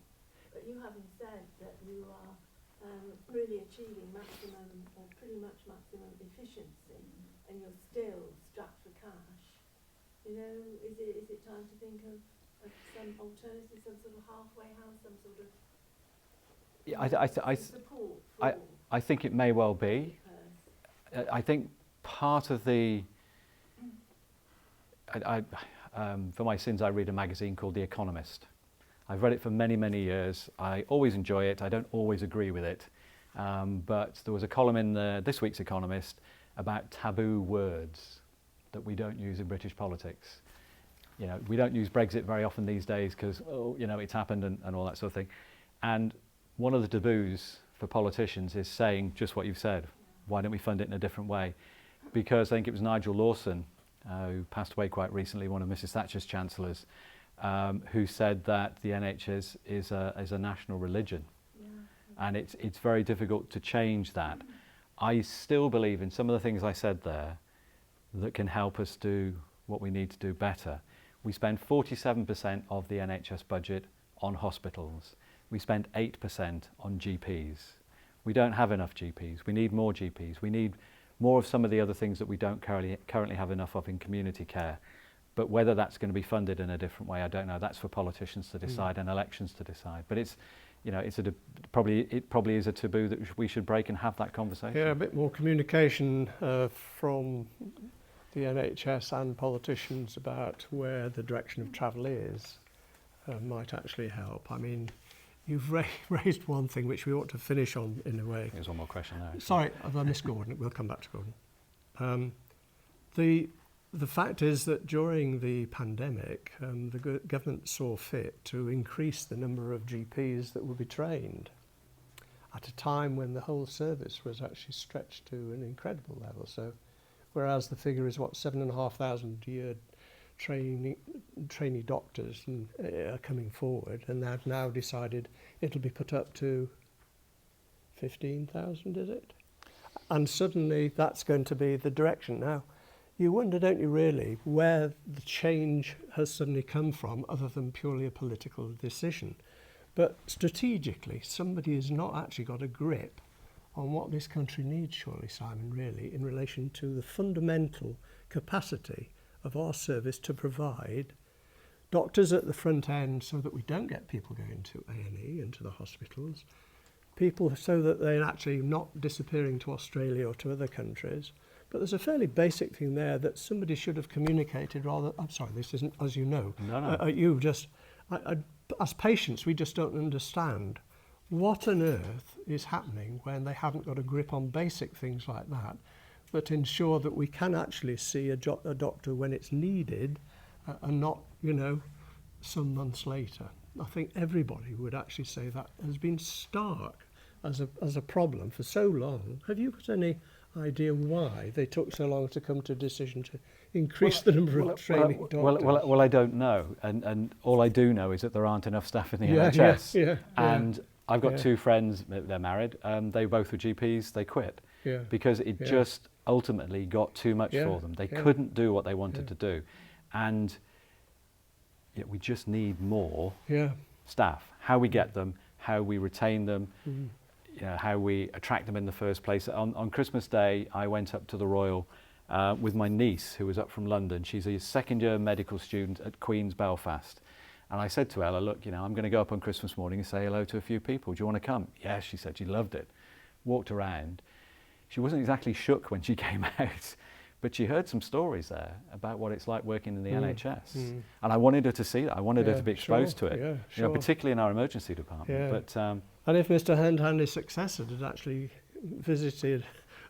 but you haven't said that you are really achieving maximum, or pretty much maximum efficiency, and you're still strapped for cash. Is it time to think of some alternative, some sort of halfway house, some sort of support for I think it may well be. purse? I think part of the... for my sins, I read a magazine called The Economist. I've read it for many, many years. I always enjoy it. I don't always agree with it. But there was a column in this week's Economist about taboo words that we don't use in British politics. We don't use Brexit very often these days because, it's happened and all that sort of thing. And one of the taboos for politicians is saying just what you've said. Why don't we fund it in a different way? Because I think it was Nigel Lawson, who passed away quite recently, one of Mrs. Thatcher's chancellors, who said that the NHS is a national religion. And it's very difficult to change that. I still believe in some of the things I said there that can help us do what we need to do better. We spend 47% of the NHS budget on hospitals. We spend 8% on GPs. We don't have enough GPs. We need more GPs. We need more of some of the other things that we don't currently have enough of in community care. But whether that's going to be funded in a different way, I don't know. That's for politicians to decide and elections to decide. But it's, you know, it probably is a taboo that we should break and have that conversation. Yeah, a bit more communication from the NHS and politicians about where the direction of travel is might actually help. I mean, you've raised one thing which we ought to finish on in a way. There's one more question there. Sorry, I missed Gordon. We'll come back to Gordon. The fact is that during the pandemic, the government saw fit to increase the number of GPs that would be trained at a time when the whole service was actually stretched to an incredible level. So, whereas the figure is, 7,500 a year trainee doctors are coming forward, and they've now decided it'll be put up to 15,000, is it? And suddenly that's going to be the direction. Now, you wonder, don't you really, where the change has suddenly come from other than purely a political decision. But strategically, somebody has not actually got a grip on what this country needs, surely, Simon, really, in relation to the fundamental capacity of our service to provide doctors at the front end so that we don't get people going to A&E and to the hospitals, people so that they're actually not disappearing to Australia or to other countries. But there's a fairly basic thing there that somebody should have communicated rather. I'm sorry, this isn't, as you know. No. As patients, we just don't understand what on earth is happening when they haven't got a grip on basic things like that ensure that we can actually see a doctor when it's needed and not, some months later. I think everybody would actually say that has been stark as a problem for so long. Have you got any idea why they took so long to come to a decision to increase the number of training doctors? Well, I don't know, and all I do know is that there aren't enough staff in the NHS. And I've got two friends, they're married, they both were GPs, they quit because it just ultimately got too much for them. They couldn't do what they wanted to do, and we just need more staff. How we get them, how we retain them, how we attract them in the first place. On Christmas Day, I went up to the Royal with my niece, who was up from London. She's a second-year medical student at Queen's Belfast. And I said to Ella, look, I'm going to go up on Christmas morning and say hello to a few people. Do you want to come? Yes, she said. She loved it. Walked around. She wasn't exactly shook when she came out, but she heard some stories there about what it's like working in the NHS. And I wanted her to see that. I wanted her to be exposed to it, particularly in our emergency department. But and if Mr. Hand, his successor, had actually visited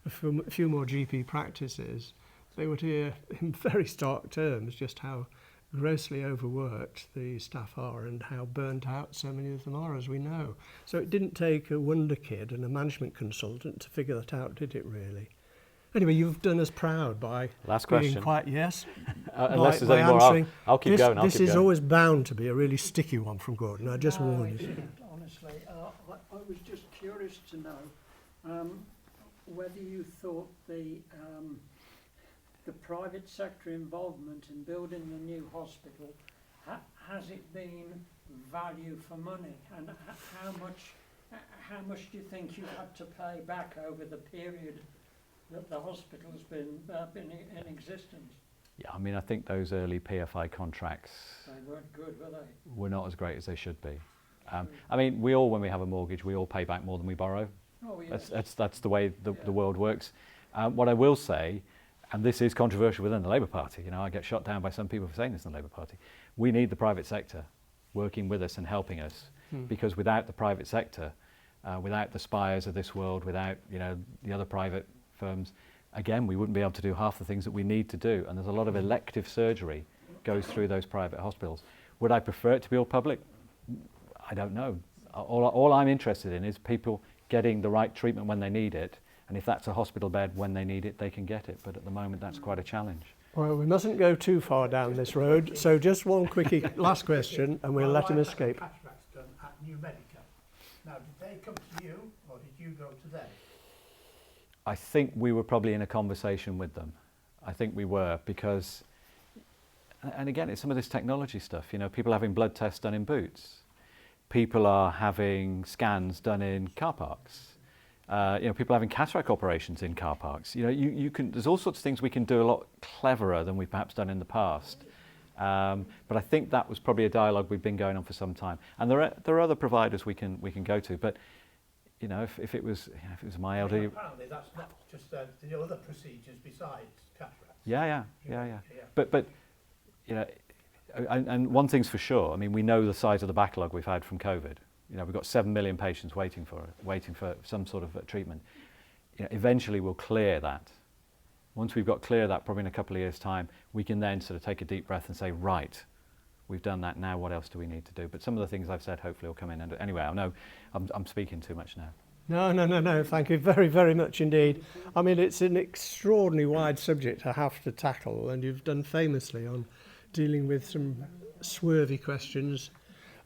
a few more GP practices, they would hear in very stark terms just how grossly overworked the staff are and how burnt out so many of them are, as we know. So it didn't take a wonder kid and a management consultant to figure that out, did it really? Anyway, you've done us proud by being quite unless there's any more, I'll keep going. This is always bound to be a really sticky one from Gordon. I just warn you. Honestly, I was just curious to know whether you thought the private sector involvement in building the new hospital, has it been value for money, and how much do you think you've had to pay back over the period that the hospital's been in existence? Yeah, I mean, I think those early PFI contracts, they weren't good, were they? Were not as great as they should be. I mean, when we have a mortgage, we all pay back more than we borrow. Oh, yes. That's the way the world works. What I will say, and this is controversial within the Labour Party, I get shot down by some people for saying this in the Labour Party, we need the private sector working with us and helping us, because without the private sector, without the Spires of this world, without the other private firms, again, we wouldn't be able to do half the things that we need to do, and there's a lot of elective surgery goes through those private hospitals. Would I prefer it to be all public? I don't know. All I'm interested in is people getting the right treatment when they need it, and if that's a hospital bed when they need it, they can get it. But at the moment, that's quite a challenge. Well, we mustn't go too far down this road, so just one quickie last question, and we'll let him escape. Cataracts done at New Medica. Now, did they come to you, or did you go to them? I think we were probably in a conversation with them. I think we were, because, and again, it's some of this technology stuff. People having blood tests done in boots. People are having scans done in car parks. People having cataract operations in car parks. You can. There's all sorts of things we can do a lot cleverer than we've perhaps done in the past. But I think that was probably a dialogue we've been going on for some time. And there are other providers we can go to. But if it was my elderly. Apparently, that's not just the other procedures besides cataracts. Yeah. But and one thing's for sure. I mean, we know the size of the backlog we've had from COVID. We've got 7 million patients waiting for some sort of treatment. Eventually we'll clear that. Once we've got clear that, probably in a couple of years' time, we can then sort of take a deep breath and say, right, we've done that. Now, what else do we need to do? But some of the things I've said hopefully will come in. And anyway, I know I'm speaking too much now. No. Thank you very, very much indeed. I mean, it's an extraordinarily wide subject to have to tackle, and you've done famously on dealing with some swervy questions,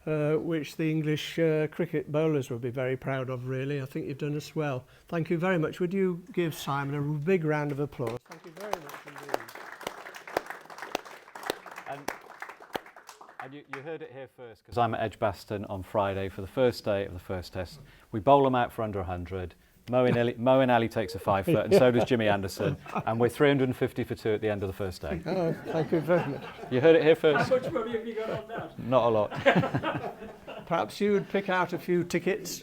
which the English cricket bowlers will be very proud of, really. I think you've done as well. Thank you very much. Would you give Simon a big round of applause? Thank you very much indeed. And you heard it here first, because I'm at Edgbaston on Friday for the first day of the first test. We bowl them out for under 100. Mo and Ali takes a 5 foot, and so does Jimmy Anderson. And we're 350 for 2 at the end of the first day. Oh, thank you very much. You heard it here first. How much money have you got on that? Not a lot. Perhaps you would pick out a few tickets